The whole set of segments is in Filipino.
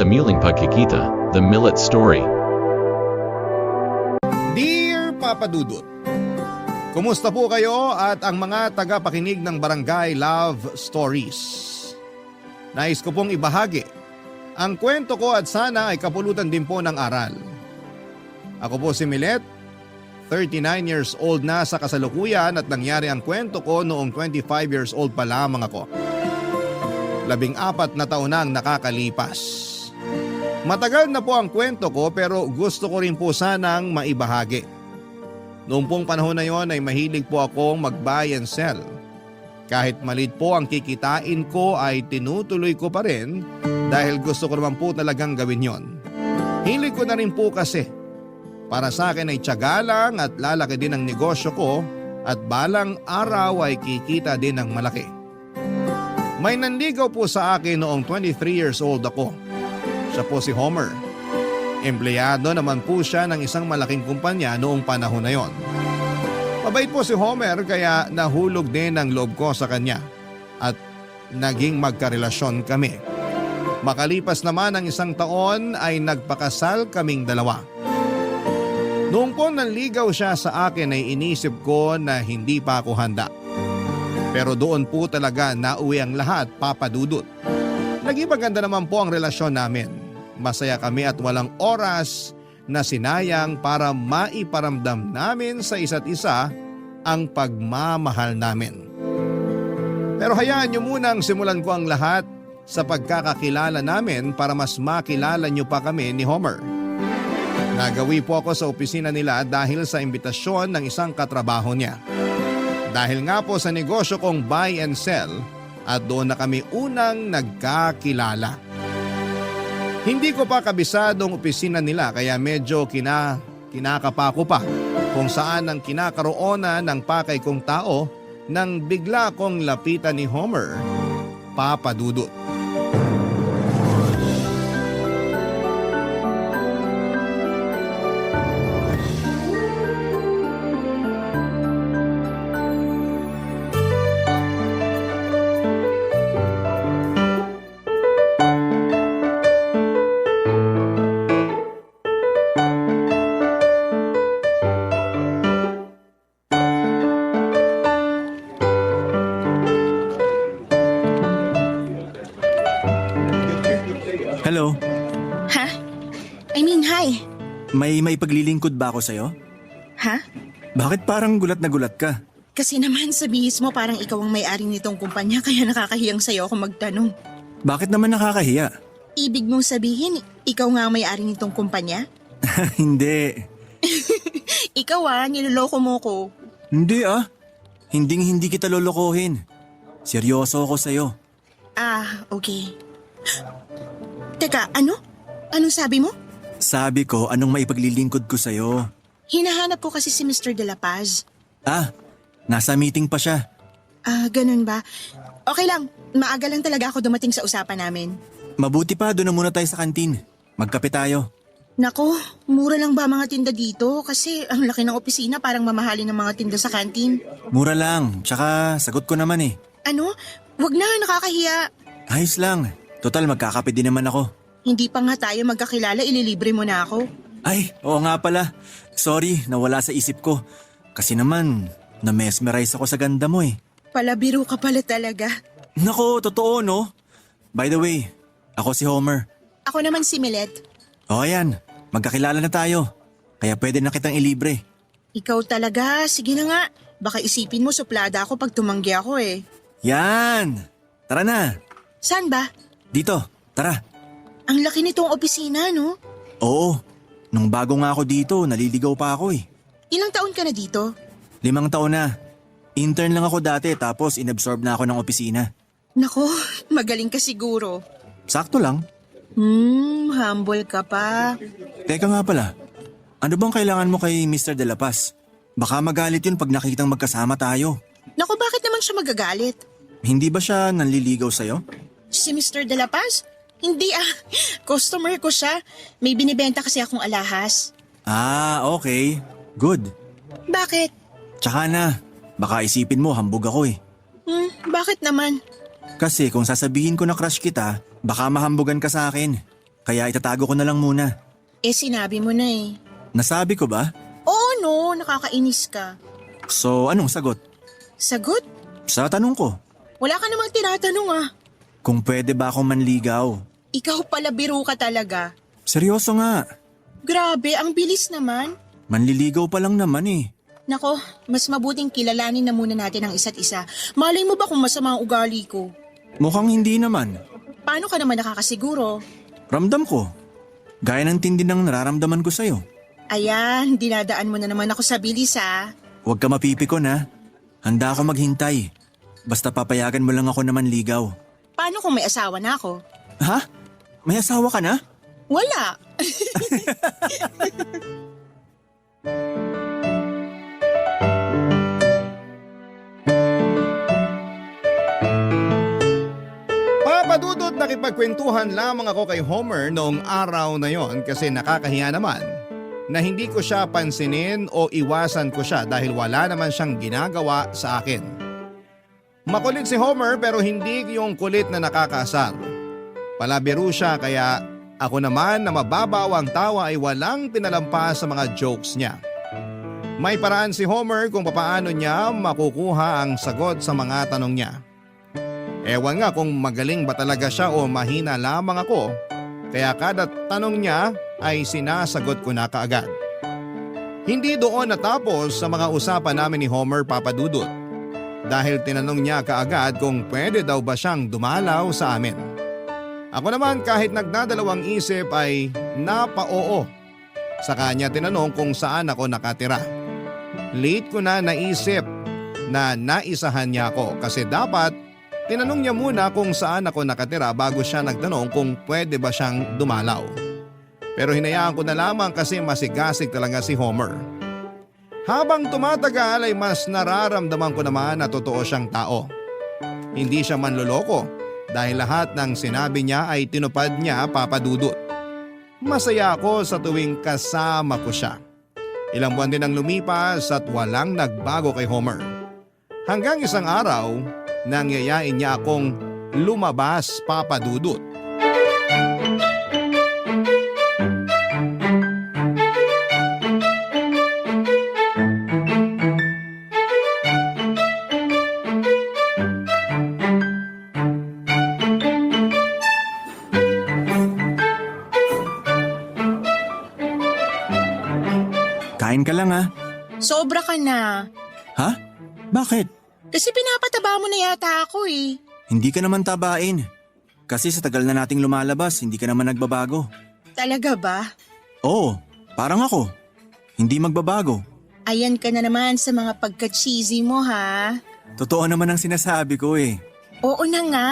muling pagkikita, the Millet Story. Dear Papa Dudut, kumusta po kayo at ang mga tagapakinig ng Barangay Love Stories? Nais ko pong ibahagi ang kwento ko at sana ay kapulutan din po ng aral. Ako po si Millet, 39 years old na sa kasalukuyan at nangyari ang kwento ko noong 25 years old pa lamang ako. 14 na taon na ang nakakalipas. Matagal na po ang kwento ko pero gusto ko rin po sanang maibahagi. Noong pong panahon na yon ay mahilig po akong mag-buy and sell. Kahit maliit po ang kikitain ko ay tinutuloy ko pa rin dahil gusto ko naman po talagang gawin yon. Hilig ko na rin po kasi. Para sa akin ay tiyaga lang at lalaki din ang negosyo ko at balang araw ay kikita din ng malaki. May nanligaw po sa akin noong 23 years old ako. Siya po si Homer. Empleyado naman po siya ng isang malaking kumpanya noong panahon na yon. Mabait po si Homer kaya nahulog din ang loob ko sa kanya at naging magkarelasyon kami. Makalipas naman ang isang taon ay nagpakasal kaming dalawa. Noong po nanligaw siya sa akin ay inisip ko na hindi pa ako handa. Pero doon po talaga nauwi ang lahat, Papa Dudut. Naging maganda naman po ang relasyon namin. Masaya kami at walang oras na sinayang para maiparamdam namin sa isa't isa ang pagmamahal namin. Pero hayaan niyo munang simulan ko ang lahat sa pagkakakilala namin para mas makilala niyo pa kami ni Homer. Nagawi po ako sa opisina nila dahil sa imbitasyon ng isang katrabaho niya. Dahil nga po sa negosyo kong buy and sell at doon na kami unang nagkakilala. Hindi ko pa kabisadong opisina nila kaya medyo kinakapa ko pa kung saan ang kinakaroonan ng pakay kong tao nang bigla kong lapitan ni Homer, Papa Dudut. Hello, Ha? Hi. may paglilingkod ba ako sa'yo? Ha? Bakit parang gulat na gulat ka? Kasi naman sa bihis mo parang ikaw ang may-ari nitong kumpanya kaya nakakahiyang sa'yo ako magtanong. Bakit naman nakakahiya? Ibig mong sabihin, ikaw nga ang may-ari nitong kumpanya? Hindi. Ikaw niloloko mo ko. Hindi ah. Hindi kita lolokohin. Seryoso ako sa'yo. Okay. Teka, ano? Anong sabi mo? Sabi ko anong maipaglilingkod ko sa'yo. Hinahanap ko kasi si Mr. De La Paz. Nasa meeting pa siya. Ganun ba? Okay lang, maaga lang talaga ako dumating sa usapan namin. Mabuti pa doon na muna tayo sa kantin. Magkape tayo. Nako, mura lang ba mga tinda dito? Kasi ang laki ng opisina parang mamahalin ng mga tinda sa kantin. Mura lang, tsaka sagot ko naman eh. Ano? Wag na, nakakahiya. Ayos lang. Total magkakape din naman ako. Hindi pa nga tayo magkakilala, ililibre mo na ako. Ay, oo nga pala. Sorry, nawala sa isip ko. Kasi naman, na-mesmerize ako sa ganda mo eh. Palabiro ka pala talaga. Nako, totoo no? By the way, ako si Homer. Ako naman si Millet. O ayan, magkakilala na tayo. Kaya pwede na kitang ilibre. Ikaw talaga, sige na nga. Baka isipin mo suplada ako pag tumanggi ako eh. Yan! Tara na! Saan ba? Dito, tara. Ang laki nitong opisina, no? Oo, nung bago nga ako dito, naliligaw pa ako eh. Ilang taon ka na dito? 5 taon na. Intern lang ako dati tapos inabsorb na ako ng opisina. Nako, magaling ka siguro. Sakto lang. Humble ka pa. Teka nga pala, ano bang kailangan mo kay Mr. De La Paz? Baka magalit yun pag nakitang magkasama tayo. Nako, bakit naman siya magagalit? Hindi ba siya nanliligaw sa'yo? Si Mr. De La Paz? Hindi customer ko siya. May binibenta kasi akong alahas. Okay. Good. Bakit? Tsaka na, baka isipin mo hambog ako eh. Bakit naman? Kasi kung sasabihin ko na crush kita, baka mahambugan ka sa akin. Kaya itatago ko na lang muna. Sinabi mo na eh. Nasabi ko ba? Oo no, nakakainis ka. So anong sagot? Sagot? Sa tanong ko, Wala ka namang tinatanong ah. kung pwede ba akong manligaw? Ikaw pala biro ka talaga. Seryoso nga, Grabe, ang bilis naman. manliligaw pa lang naman eh. Nako, mas mabuting kilalanin na muna natin ang isa't isa. Malay mo ba kung masama ang ugali ko? Mukhang hindi naman. Paano ka naman nakakasiguro? Ramdam ko. Gaya ng tindi ng nararamdaman ko sa'yo. Ayan, dinadaan mo na naman ako sa bilis ah. Huwag ka mapipikon ha. Handa ako maghintay. Basta papayagan mo lang ako na manligaw. Paano kung may asawa na ako? Ha? May asawa ka na? Wala. Papadudot, nakipagkwentuhan lamang ako kay Homer noong araw na yon kasi nakakahiya naman na hindi ko siya pansinin o iwasan ko siya dahil wala naman siyang ginagawa sa akin. Makulit si Homer pero hindi yung kulit na nakakaasar. Palabiro siya kaya ako naman na mababaw ang tawa ay walang pinalampas sa mga jokes niya. May paraan si Homer kung papaano niya makukuha ang sagot sa mga tanong niya. Ewan nga kung magaling ba talaga siya o mahina lamang ako, kaya kada tanong niya ay sinasagot ko na kaagad. Hindi doon natapos sa mga usapan namin ni Homer, Papadudot, dahil tinanong niya kaagad kung pwede daw ba siyang dumalaw sa amin. Ako naman kahit nagdadalawang isip ay napa-oo. Sa kanya tinanong kung saan ako nakatira. Late ko na naisip na naisahan niya ako kasi dapat tinanong niya muna kung saan ako nakatira bago siya nagtanong kung pwede ba siyang dumalaw. Pero hinayaan ko na lamang kasi masigasig talaga si Homer. Habang tumatagal ay mas nararamdaman ko naman na totoo siyang tao. Hindi siya manloloko dahil lahat ng sinabi niya ay tinupad niya, Papadudot. Masaya ako sa tuwing kasama ko siya. Ilang buwan din ang lumipas at walang nagbago kay Homer. Hanggang isang araw, nangyayain niya akong lumabas, Papadudot. Kain ka lang ha. Sobra ka na. Ha? Bakit? Kasi pinapataba mo na yata ako eh. Hindi ka naman tabain. Kasi sa tagal na nating lumalabas, hindi ka naman nagbabago. Talaga ba? Oo, parang ako. Hindi magbabago. Ayan ka na naman sa mga pagka-cheesy mo ha. Totoo naman ang sinasabi ko eh. Oo na nga.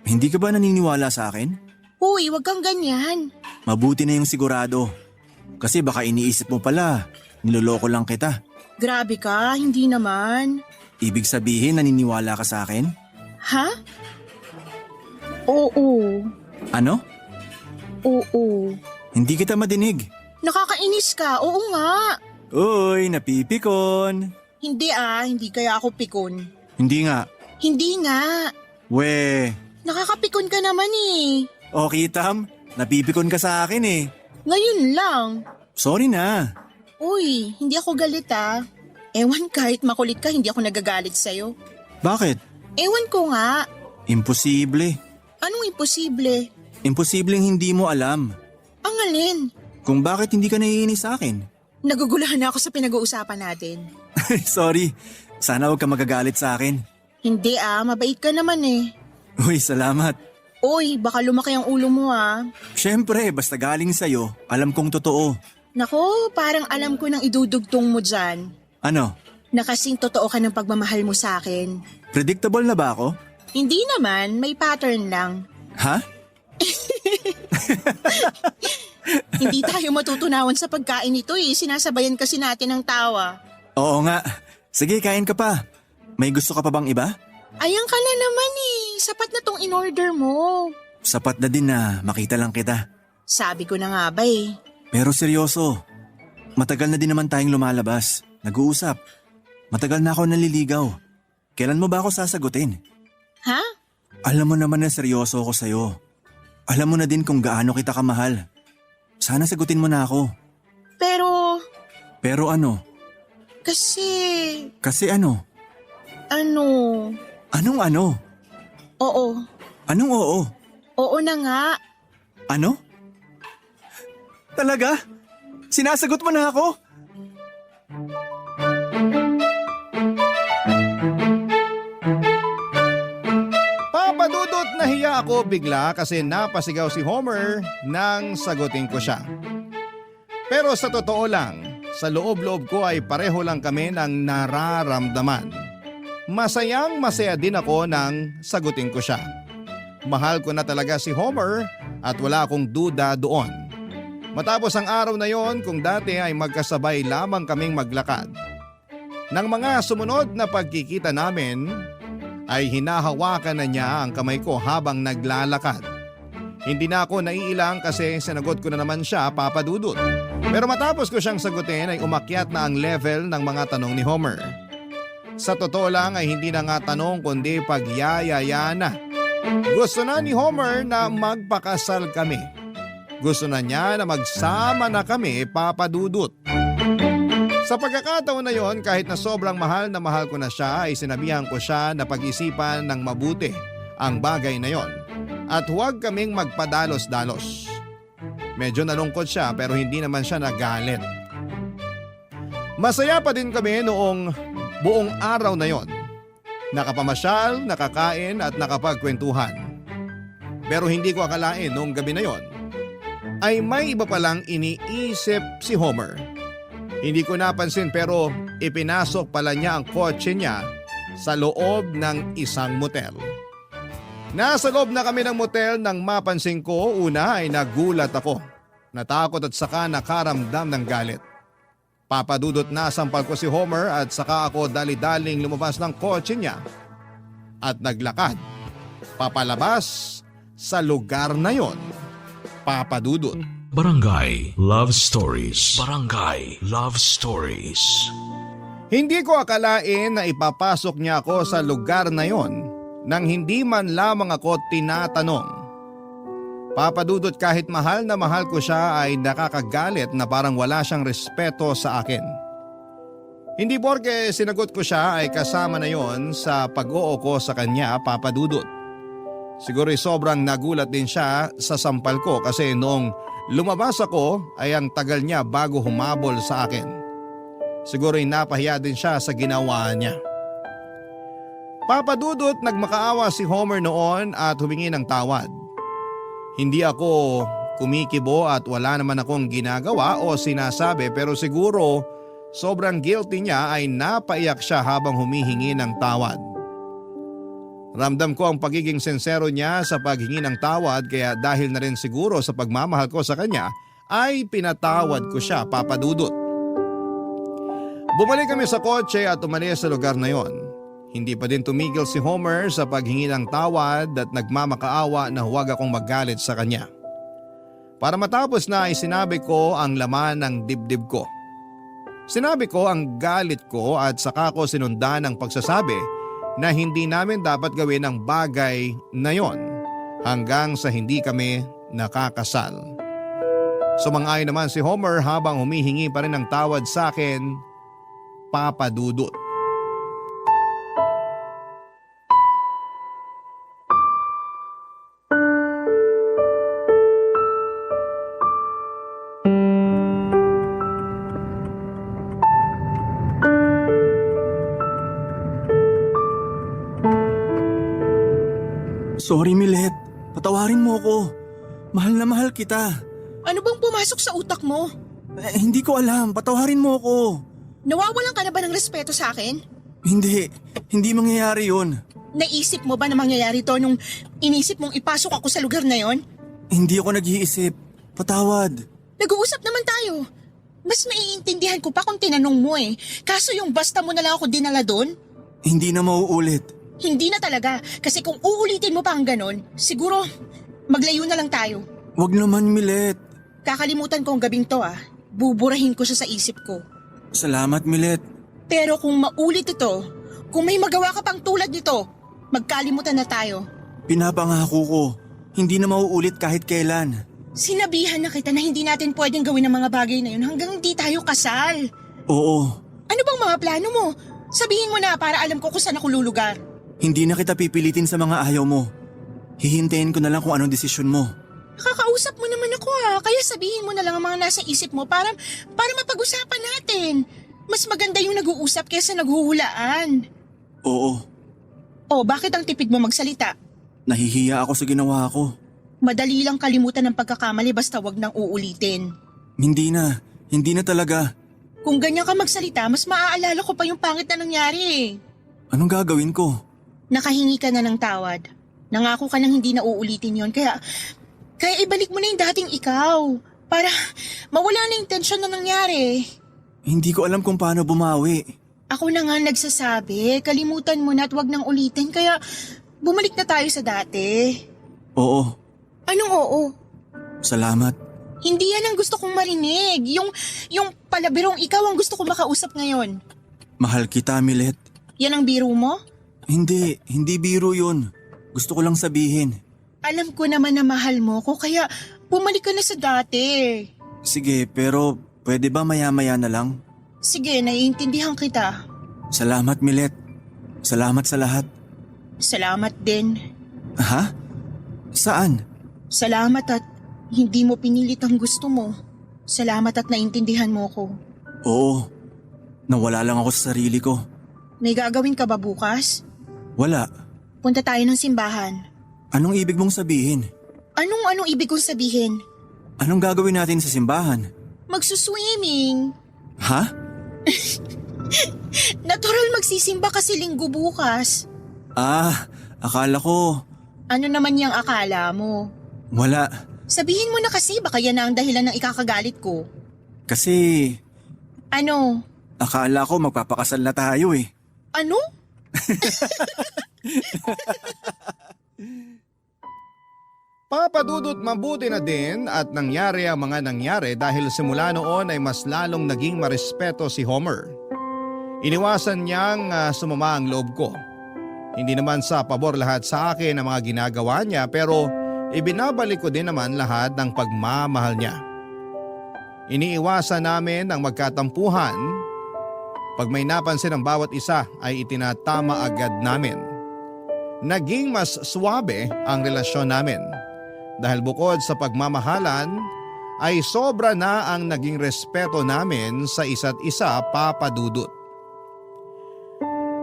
Hindi ka ba naniniwala sa akin? Uy, wag kang ganyan. Mabuti na yung sigurado. Kasi baka iniisip mo pala, niloloko lang kita. Grabe ka, hindi naman. Ibig sabihin naniniwala ka sa akin? Ha? Oo. Ano? Oo. Hindi kita madinig. Nakakainis ka, oo nga. Uy, napipikon. Hindi kaya ako pikon. Hindi nga. Hindi nga. We, Nakakapikon ka naman eh. okay Tam, napipikon ka sa akin eh. Ngayon lang. Sorry na. Uy, hindi ako galit ah. Ewan kahit makulit ka, hindi ako nagagalit sa'yo. Bakit? Ewan ko nga. Imposible. Anong imposible? Imposibleng hindi mo alam Ang alin? kung bakit hindi ka naiinis sa akin. Nagugulahan na ako sa pinag-uusapan natin. Sorry, sana huwag ka magagalit sa akin. Hindi mabait ka naman eh. Uy, salamat. Uy, baka lumaki ang ulo mo ah. Siyempre, basta galing sa'yo, alam kong totoo. Nako, parang alam ko nang idudugtong mo dyan. Ano? Na kasing totoo ka ng pagmamahal mo sa akin. Predictable na ba ako? Hindi naman, may pattern lang. Ha? Hindi tayo matutunawan sa pagkain nito eh. Sinasabayan kasi natin ng tawa. Oo nga. Sige, kain ka pa. May gusto ka pa bang iba? Ayan ka na naman eh. Sapat na tong in-order mo. Sapat na din na makita lang kita. Sabi ko na nga ba eh. Pero seryoso, matagal na din naman tayong lumalabas. Nag-uusap. Matagal na ako naliligaw. Kailan mo ba ako sasagutin? Ha? Alam mo naman na seryoso ako sa'yo. Alam mo na din kung gaano kita kamahal. Sana sagutin mo na ako. Pero, Pero ano? kasi, Kasi ano? ano, Anong ano? oo, Anong oo? oo na nga. Ano? Talaga? Sinasagot mo na ako? Papadudot nahiya ako bigla kasi napasigaw si Homer nang sagutin ko siya. Pero sa totoo lang, sa loob-loob ko ay pareho lang kami ng nararamdaman. Masayang masaya din ako nang sagutin ko siya. Mahal ko na talaga si Homer at wala akong duda doon. Matapos ang araw na yon, kung dati ay magkasabay lamang kaming maglakad. Nang mga sumunod na pagkikita namin, ay hinahawakan na niya ang kamay ko habang naglalakad. Hindi na ako naiilang kasi sinagot ko na naman siya, Papa Dudut. Pero matapos ko siyang sagutin ay umakyat na ang level ng mga tanong ni Homer. Sa totoo lang ay hindi na nga tanong kundi pagyayaya na. Gusto na ni Homer na magpakasal kami. Gusto na niya na magsama na kami, Papa Dudut. Sa pagkakataon na yon, kahit na sobrang mahal na mahal ko na siya, ay sinabihan ko siya na pag-isipan ng mabuti ang bagay na yon at huwag kaming magpadalos-dalos. Medyo nalungkot siya pero hindi naman siya nagalit. Masaya pa din kami noong buong araw na yon. Nakapamasyal, nakakain at nakapagkwentuhan. Pero hindi ko akalain noong gabi na yon ay may iba palang iniisip si Homer. Hindi ko napansin pero ipinasok pala niya ang kotse niya sa loob ng isang motel. Nasa loob na kami ng motel nang mapansin ko, una ay nagulat ako. Natakot at saka nakaramdam ng galit. Papadudot na sampal ko si Homer at saka ako dali-daling lumabas ng kotse niya at naglakad papalabas sa lugar na yon. Papadudot. Barangay Love Stories. Barangay Love Stories. Hindi ko akalain na ipapasok niya ako sa lugar na yon nang hindi man lamang ako tinatanong. Papadudot, kahit mahal na mahal ko siya ay nakakagalit na parang wala siyang respeto sa akin. Hindi porke sinagot ko siya ay kasama na yon sa pag-oo ko sa kanya, Papadudot. Siguro sobrang nagulat din siya sa sampal ko kasi noong lumabas ako ay ang tagal niya bago humabol sa akin. Siguro napahiya din siya sa ginawa niya. Papadudot, nagmakaawa si Homer noon at humingi ng tawad. Hindi ako kumikibo at wala naman akong ginagawa o sinasabi pero siguro sobrang guilty niya ay napaiyak siya habang humihingi ng tawad. Ramdam ko ang pagiging sincero niya sa paghingi ng tawad kaya dahil na rin siguro sa pagmamahal ko sa kanya ay pinatawad ko siya, Papadudot. Bumalik kami sa kotse at umalis sa lugar na yon. Hindi pa din tumigil si Homer sa paghingi ng tawad at nagmamakaawa na huwag akong magalit sa kanya. Para matapos na ay sinabi ko ang laman ng dibdib ko. Sinabi ko ang galit ko at saka ko sinundan ang pagsasabi na hindi namin dapat gawin ang bagay na yon hanggang sa hindi kami nakakasal. Sumang-ayon naman si Homer habang humihingi pa rin ng tawad sa akin, Papadudot. Sorry, Milet. Patawarin mo ako. Mahal na mahal kita. Ano bang pumasok sa utak mo? Hindi ko alam. Patawarin mo ako. Nawawalan ka na ba ng respeto sa akin? Hindi. Hindi mangyayari yun. Naisip mo ba na mangyayari to nung inisip mong ipasok ako sa lugar na yon? Hindi ako nag-iisip. Patawad. Nag-uusap naman tayo. Mas maiintindihan ko pa kung tinanong mo eh. Kaso yung basta mo na lang ako dinala doon? Hindi na mauulit. Hindi na talaga. Kasi kung uulitin mo pa ang ganon, siguro maglayo na lang tayo. Wag naman, Milet. Kakalimutan ko ang gabing to Buburahin ko siya sa isip ko. Salamat, Milet. Pero kung maulit ito, kung may magawa ka pang tulad nito, magkalimutan na tayo. Pinapangako ko. Hindi na mauulit kahit kailan. Sinabihan na kita na hindi natin pwedeng gawin ang mga bagay na yun hanggang hindi tayo kasal. Oo, Ano bang mga plano mo? Sabihin mo na para alam ko kung saan ako lulugar. hindi na kita pipilitin sa mga ayaw mo. Hihintayin ko na lang kung anong desisyon mo. Nakakausap mo naman ako kaya sabihin mo na lang ang mga nasa isip mo para mapag-usapan natin. Mas maganda yung nag-uusap kaysa naghuhulaan. Oo, O bakit ang tipid mo magsalita? nahihiya ako sa ginawa ko. Madali lang kalimutan ng pagkakamali basta wag nang uulitin. Hindi na talaga. Kung ganyan ka magsalita, mas maaalala ko pa yung pangit na nangyari. Anong gagawin ko? Nakahingi ka na ng tawad. Nangako ka nang hindi na uulitin yon kaya ibalik mo na yung dating ikaw para mawala na yung tensyon na nangyari. Hindi ko alam kung paano bumawi. Ako na nga nagsasabi, kalimutan mo na at wag nang ulitin kaya bumalik na tayo sa dati. Oo, Anong oo? salamat. Hindi yan ang gusto kong marinig. Yung palabirong ikaw ang gusto kong makausap ngayon. Mahal kita, Milet. Yan ang biro mo? Hindi biro yun. Gusto ko lang sabihin. Alam ko naman na mahal mo ko kaya bumalik ka na sa dati. Sige, pero pwede ba maya-maya na lang? Sige, naiintindihan kita. Salamat, Milet. Salamat sa lahat. Salamat din. Ha? Saan? Salamat at hindi mo pinilit ang gusto mo. Salamat at naintindihan mo ko. Oo. Nawala lang ako sa sarili ko. May gagawin ka ba bukas? Wala. Punta tayo ng simbahan. Anong ibig mong sabihin? Anong ibig kong sabihin? Anong gagawin natin sa simbahan? Magsuswimming. Ha? Natural magsisimba kasi linggo bukas. Akala ko. Ano naman yung akala mo? Wala. Sabihin mo na kasi baka yan na ang dahilan ng ikakagalit ko. Kasi Ano? akala ko magpapakasal na tayo eh. Ano? Papadudot mabuti na din at nangyari ang mga nangyari dahil simula noon ay mas lalong naging marespeto si Homer. Iniwasan niyang sumama ang loob ko. Hindi naman sa pabor lahat sa akin ang mga ginagawa niya pero ibinabalik ko din naman lahat ng pagmamahal niya. Iniiwasan namin ang magkatampuhan. Pag may napansin ang bawat isa ay itinatama agad namin. Naging mas swabe ang relasyon namin. Dahil bukod sa pagmamahalan, ay sobra na ang naging respeto namin sa isa't isa, Papa Dudut.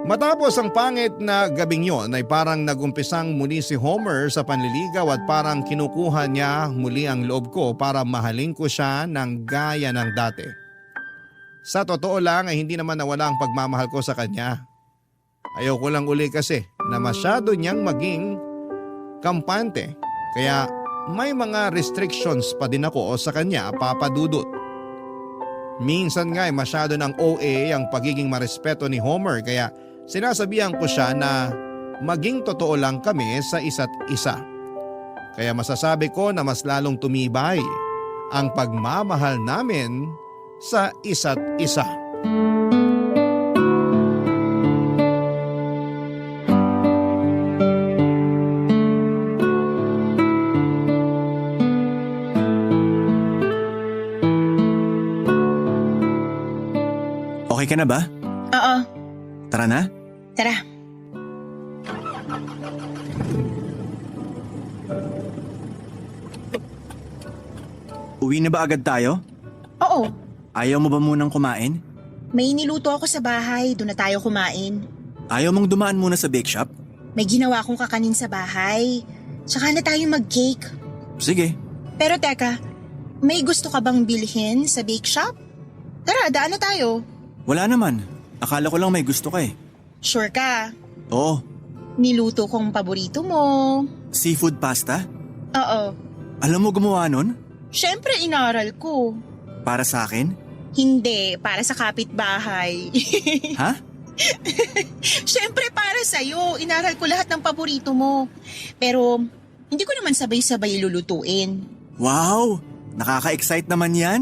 Matapos ang pangit na gabing yon ay parang nagumpisang muli si Homer sa panliligaw at parang kinukuha niya muli ang loob ko para mahalin ko siya ng gaya ng dati. Sa totoo lang ay hindi naman nawala ang pagmamahal ko sa kanya. Ayaw ko lang uli kasi na masyado niyang maging kampante kaya may mga restrictions pa din ako sa kanya, Papa Dudut. Minsan nga ay masyado ng OA ang pagiging marespeto ni Homer kaya sinasabihan ko siya na maging totoo lang kami sa isa't isa. Kaya masasabi ko na mas lalong tumibay ang pagmamahal namin sa isa't isa. Okay ka na ba? Oo, Tara na. tara. Uwi na ba agad tayo? Oo, Ayaw mo ba munang kumain? may niluto ako sa bahay, doon na tayo kumain. Ayaw mong dumaan muna sa bake shop? May ginawa akong kakanin sa bahay. Tsaka na tayo mag-cake. Sige. Pero teka, may gusto ka bang bilhin sa bake shop? Tara, daan na tayo. Wala naman. Akala ko lang may gusto ka eh. Sure ka? Oo. Niluto kong paborito mo. Seafood pasta? Oo. Alam mo gumawa nun? Siyempre, inaral ko. Para sa akin? Hindi, para sa kapitbahay. Ha? Siyempre, para sa'yo. Inaral ko lahat ng paborito mo. Pero, hindi ko naman sabay-sabay lulutuin. Wow! Nakaka-excite naman yan.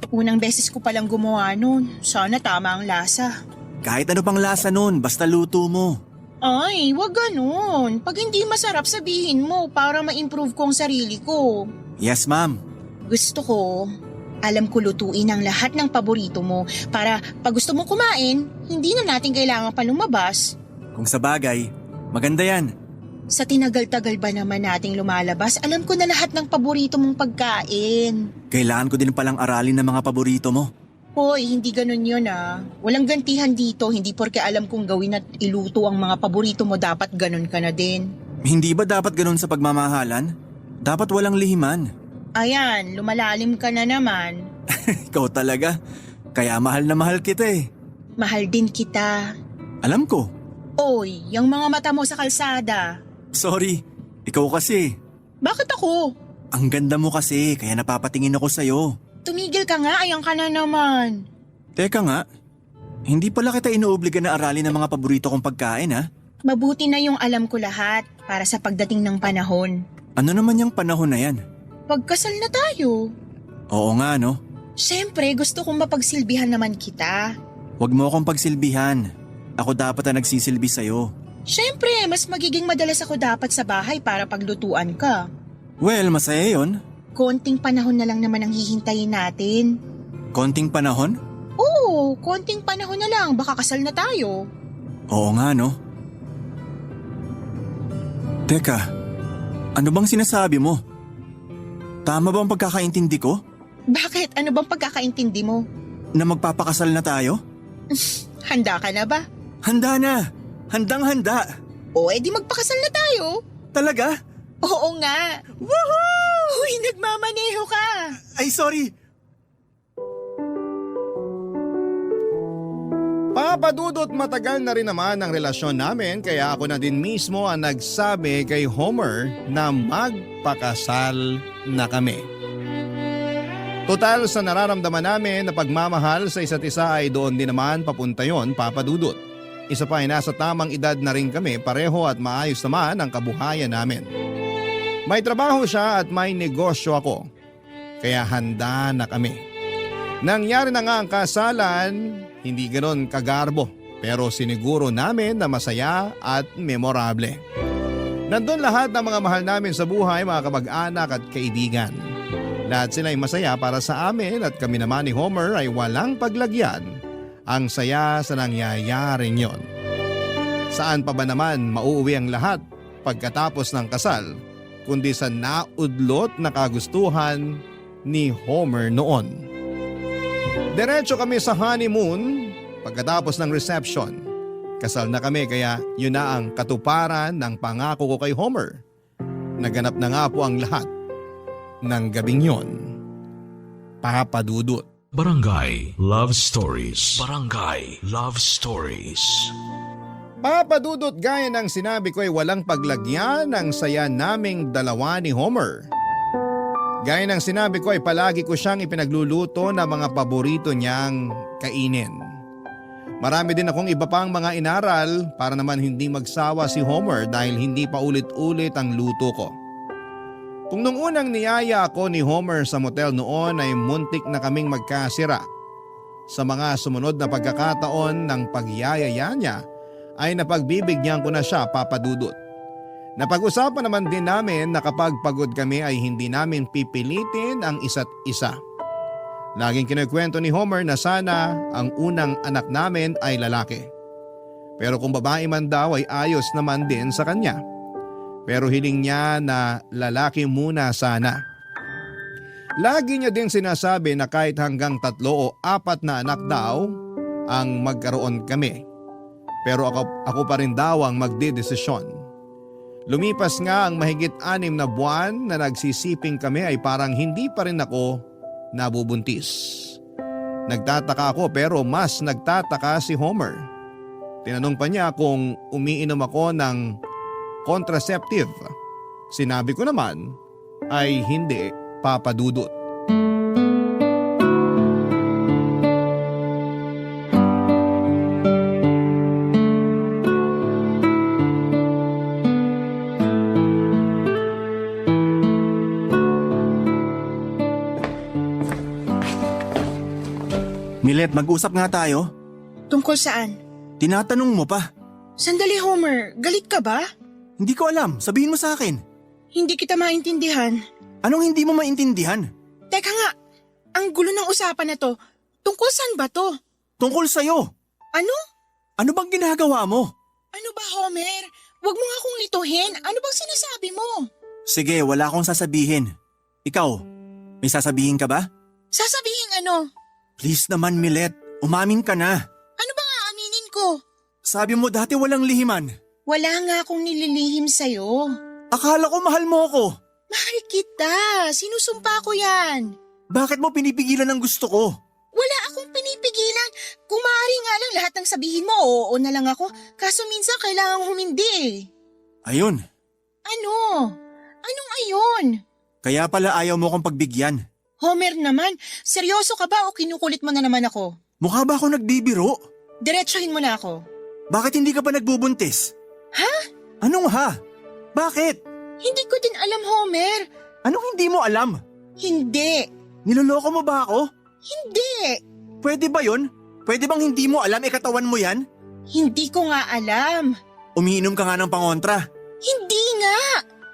Unang beses ko palang gumawa nun. Sana tama ang lasa. Kahit ano pang lasa nun, basta luto mo. Ay, wag ganun. Pag hindi masarap, sabihin mo para ma-improve ko ang sarili ko. Yes, ma'am. Gusto ko, alam ko lutuin ang lahat ng paborito mo para pag gusto mong kumain, hindi na natin kailangan pa lumabas. Kung sa bagay, maganda yan. Sa tinagal-tagal ba naman nating lumalabas, alam ko na lahat ng paborito mong pagkain. Kailangan ko din palang aralin ng mga paborito mo. Hoy, hindi ganun yun ah. Walang gantihan dito, hindi porke alam kong gawin at iluto ang mga paborito mo, dapat ganun ka na din. Hindi ba dapat ganun sa pagmamahalan? Dapat walang lihiman. Ayan, lumalalim ka na naman. Ikaw talaga. Kaya mahal na mahal kita eh. Mahal din kita. Alam ko. Oy, yung mga mata mo sa kalsada. Sorry. Ikaw kasi. Bakit ako? Ang ganda mo kasi, kaya napapatingin ako sa'yo. Tumigil ka nga, ayan ka na naman. Teka nga, hindi pala kita inuobliga na aralin ng mga paborito kong pagkain ha? Mabuti na yung alam ko lahat para sa pagdating ng panahon. Ano naman yung panahon na yan? Pagkasal na tayo. Oo nga no, Siyempre, gusto kong mapagsilbihan naman kita. huwag mo akong pagsilbihan. Ako dapat na nagsisilbi sa'yo. Siyempre, mas magiging madalas ako dapat sa bahay para paglutuan ka. Well, masaya yun. Konting panahon na lang naman ang hihintayin natin. Konting panahon? Oo, konting panahon na lang, baka kasal na tayo. Oo nga no. Teka, ano bang sinasabi mo? Tama ba ang pagkakaintindi ko? Bakit? Ano bang pagkakaintindi mo? Na magpapakasal na tayo? Handa ka na ba? Handa na! Handang-handa! O, edi magpakasal na tayo. Talaga? Oo nga. Woohoo! Uy, nagmamaneho ka. Ay, sorry! Papadudot matagal na rin naman ang relasyon namin kaya ako na din mismo ang nagsabi kay Homer na magpakasal na kami. Total sa nararamdaman namin na pagmamahal sa isa't isa ay doon din naman papunta yon, Papadudot. Isa pa ay nasa tamang edad na rin kami pareho at maayos naman ang kabuhayan namin. May trabaho siya at may negosyo ako. Kaya handa na kami. Nangyari na nga ang kasalan, hindi ganoon kagarbo pero siniguro namin na masaya at memorable. Nandun lahat ng mga mahal namin sa buhay, mga kamag-anak at kaibigan. Lahat sila ay masaya para sa amin at kami naman ni Homer ay walang paglagyan ang saya sa nangyayaring yon. Saan pa ba naman mauuwi ang lahat pagkatapos ng kasal kundi sa naudlot na kagustuhan ni Homer noon. Diretso kami sa honeymoon pagkatapos ng reception. Kasal na kami kaya yun na ang katuparan ng pangako ko kay Homer. Naganap na nga po ang lahat ng gabing yon. Papadudot. Barangay Love Stories. Barangay Love Stories. Papadudot, gaya ng sinabi ko ay walang paglagyan ng saya naming dalawa ni Homer. Gaya ng sinabi ko ay palagi ko siyang ipinagluluto na mga paborito niyang kainin. Marami din akong iba pang mga inaral para naman hindi magsawa si Homer dahil hindi pa ulit-ulit ang luto ko. Kung nung unang niyaya ako ni Homer sa motel noon ay muntik na kaming magkasira. Sa mga sumunod na pagkakataon ng pagyayaya niya ay napagbibigyan ko na siya, Papadudot. Napag-usapan naman din namin na kapag pagod kami ay hindi namin pipilitin ang isa't isa. Laging kinukwento ni Homer na sana ang unang anak namin ay lalaki. Pero kung babae man daw ay ayos naman din sa kanya. Pero hiling niya na lalaki muna sana. Lagi niya din sinasabi na kahit hanggang 3 o 4 na anak daw ang magkaroon kami. Pero ako pa rin daw ang magdedesisyon. Lumipas nga ang mahigit 6 na buwan na nagsisiping kami ay parang hindi pa rin ako nabubuntis. Nagtataka ako pero mas nagtataka si Homer. Tinanong pa niya kung umiinom ako ng contraceptive. Sinabi ko naman ay hindi, Papadudot. Milet, mag-usap nga tayo. Tungkol saan? Tinatanong mo pa. Sandali, Homer. Galit ka ba? Hindi ko alam, sabihin mo sa akin. Hindi kita maintindihan. Anong hindi mo maintindihan? Teka nga, ang gulo ng usapan na to. Tungkol saan ba to? Tungkol sa'yo. Ano? Ano bang ginagawa mo? Ano ba, Homer? Huwag mo nga akong lituhin. Ano bang sinasabi mo? Sige, wala akong sasabihin. Ikaw, may sasabihin ka ba? Sasabihin ano? Please naman, Milet. Umamin ka na. Ano ba nga aminin ko? Sabi mo dati walang lihiman. Wala nga akong nililihim sa'yo. Akala ko mahal mo ako. Mahal kita. Sinusumpa ko yan. Bakit mo pinipigilan ang gusto ko? Wala akong pinipigilan. Kung maaari nga lang lahat ng sabihin mo, oo na lang ako. Kaso minsan kailangan humindi eh. Ayun, Ano? Anong ayon? kaya pala ayaw mo kong pagbigyan. Homer naman, seryoso ka ba o kinukulit mo na naman ako? Mukha ba ako nagbibiro? Diretsahin mo na ako. Bakit hindi ka pa nagbubuntis? Ha? Anong ha? Bakit? Hindi ko din alam, Homer. Anong hindi mo alam? Hindi. Niloloko mo ba ako? Hindi. Pwede ba yun? Pwede bang hindi mo alam katawan mo yan? Hindi ko nga alam. Umiinom ka nga ng pangontra. Hindi nga.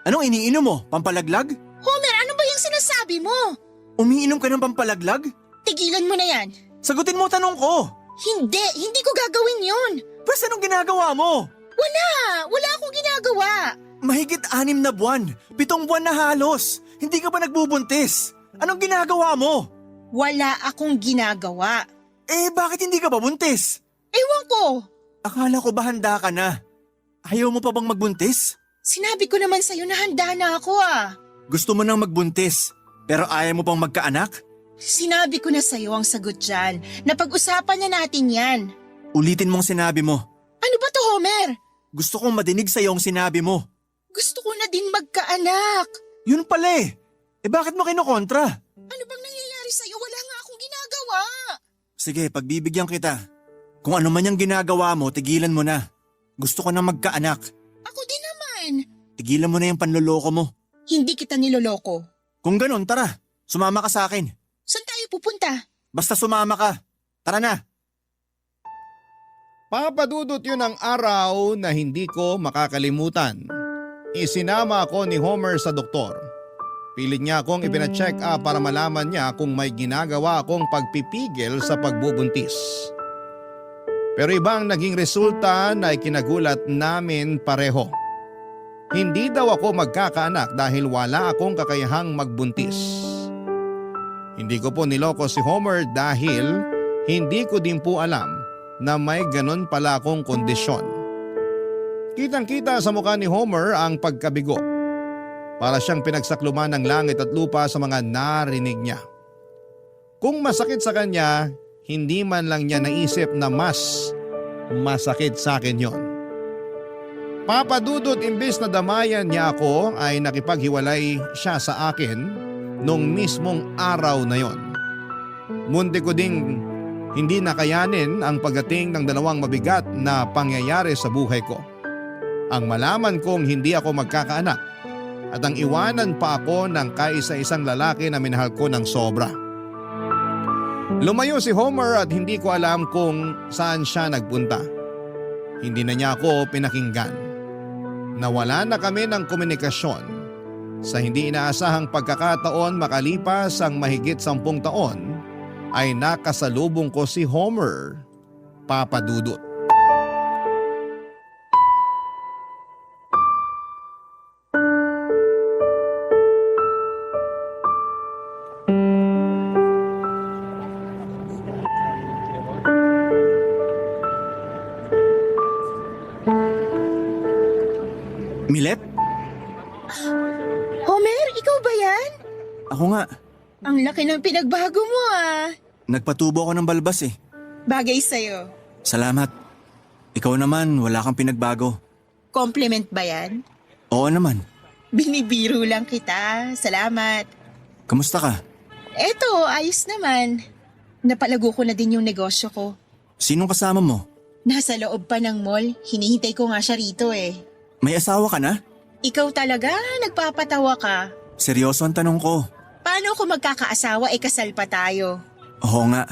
Anong iniinom mo? Pampalaglag? Homer, ano ba yung sinasabi mo? Umiinom ka ng pampalaglag? Tigilan mo na yan. Sagutin mo tanong ko. Hindi ko gagawin yun. Pwes anong ginagawa mo? Wala akong ginagawa. Mahigit 6 na buwan. 7 buwan na halos. Hindi ka pa nagbubuntis. Anong ginagawa mo? Wala akong ginagawa. Eh bakit hindi ka pa buntis? Ewan ko. Akala ko ba handa ka na? Ayaw mo pa bang magbuntis? Sinabi ko naman sa'yo na handa na ako ah. Gusto mo nang magbuntis, pero ayaw mo pang magkaanak? Sinabi ko na sa'yo ang sagot dyan. Napag-usapan na natin yan. Ulitin mong sinabi mo. Ano ba to, Homer? Gusto kong madinig sa'yo ang sinabi mo. Gusto ko na din magkaanak. Yun pala eh. Eh bakit mo kinukontra? Ano bang nangyayari sa'yo? Wala nga akong ginagawa. Sige, pagbibigyan kita. Kung ano man yung ginagawa mo, tigilan mo na. Gusto ko na magkaanak. Ako din naman. Tigilan mo na yung panloloko mo. Hindi kita niloloko. Kung ganun, tara. Sumama ka sa akin. Saan tayo pupunta? Basta sumama ka. Tara na. Papadudot yun ang araw na hindi ko makakalimutan. Isinama ako ni Homer sa doktor. Pilit niya akong ipina-check up para malaman niya kung may ginagawa akong pagpipigil sa pagbubuntis. Pero ibang naging resulta na ikinagulat namin pareho. Hindi daw ako magkakaanak dahil wala akong kakayahang magbuntis. Hindi ko po niloko si Homer dahil hindi ko din po alam na may ganon pala akong kondisyon. Kitang-kita sa mukha ni Homer ang pagkabigo. Para siyang pinagsakluman ng langit at lupa sa mga narinig niya. Kung masakit sa kanya, hindi man lang niya naisip na mas masakit sa akin yon. Papadudot, imbes na damayan niya ako ay nakipaghiwalay siya sa akin nung mismong araw na yon. Munti ko ding hindi nakayanin ang pagdating ng dalawang mabigat na pangyayari sa buhay ko. Ang malaman kong hindi ako magkakaanak at ang iwanan pa ako ng kaisa-isang lalaki na minahal ko ng sobra. Lumayo si Homer at hindi ko alam kung saan siya nagpunta. Hindi na niya ako pinakinggan. Nawala na kami ng komunikasyon. Sa hindi inaasahang pagkakataon makalipas ang mahigit 10 taon, ay nakasalubong ko si Homer, Papadudot. Milet? Homer, ikaw ba yan? Ako nga. Ang laki ng pinagbago mo ah. Nagpatubo ako ng balbas eh. Bagay sa'yo. Salamat. Ikaw naman, wala kang pinagbago. Compliment ba yan? Oo naman. Binibiro lang kita. Salamat. Kamusta ka? Eto, ayos naman. Napalago ko na din yung negosyo ko. Sinong kasama mo? Nasa loob pa ng mall. Hinihintay ko nga siya rito eh. May asawa ka na? Ikaw talaga, nagpapatawa ka. Seryoso ang tanong ko. Paano kung magkakaasawa kasal pa tayo? Oo nga.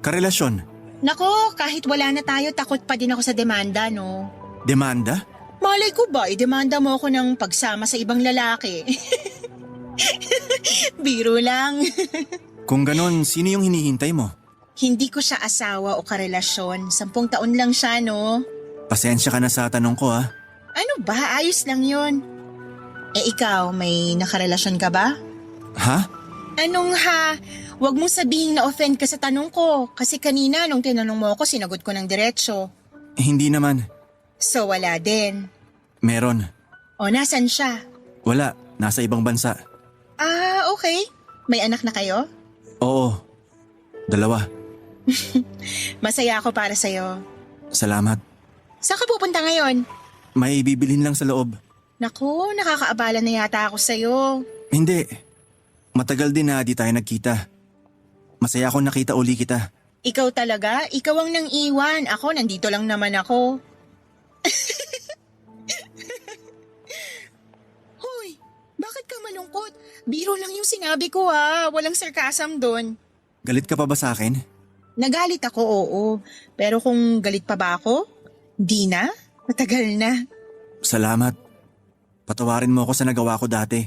Karelasyon. Nako, kahit wala na tayo, takot pa din ako sa demanda, no? Demanda? Malay ko ba, idemanda mo ako ng pagsama sa ibang lalaki. Biro lang. Kung ganon, sino yung hinihintay mo? Hindi ko siya asawa o karelasyon. 10 taon lang siya, no? Pasensya ka na sa tanong ko ha. Ano ba? Ayos lang yun. Ikaw, may nakarelasyon ka ba? Ha? Anong ha? Huwag mong sabihin na offend ka sa tanong ko. Kasi kanina nung tinanong mo ako, sinagot ko ng diretsyo. Hindi naman. So wala din. Meron. O nasan siya? Wala. Nasa ibang bansa. Ah, okay. May anak na kayo? Oo. 2. Masaya ako para sa'yo. Salamat. Saan ka pupunta ngayon? May bibilhin lang sa loob. Naku, nakakaabala na yata ako sa'yo. Hindi. Matagal din na di tayo nagkita. Masaya akong nakita uli kita. Ikaw talaga? Ikaw ang nang iwan. Ako, nandito lang naman ako. Hoy, bakit ka malungkot? Biro lang yung sinabi ko ha. Walang sarcasm doon. Galit ka pa ba sa akin? Nagalit ako, oo. Pero kung galit pa ba ako? Di na. Matagal na. Salamat. Patawarin mo ako sa nagawa ko dati.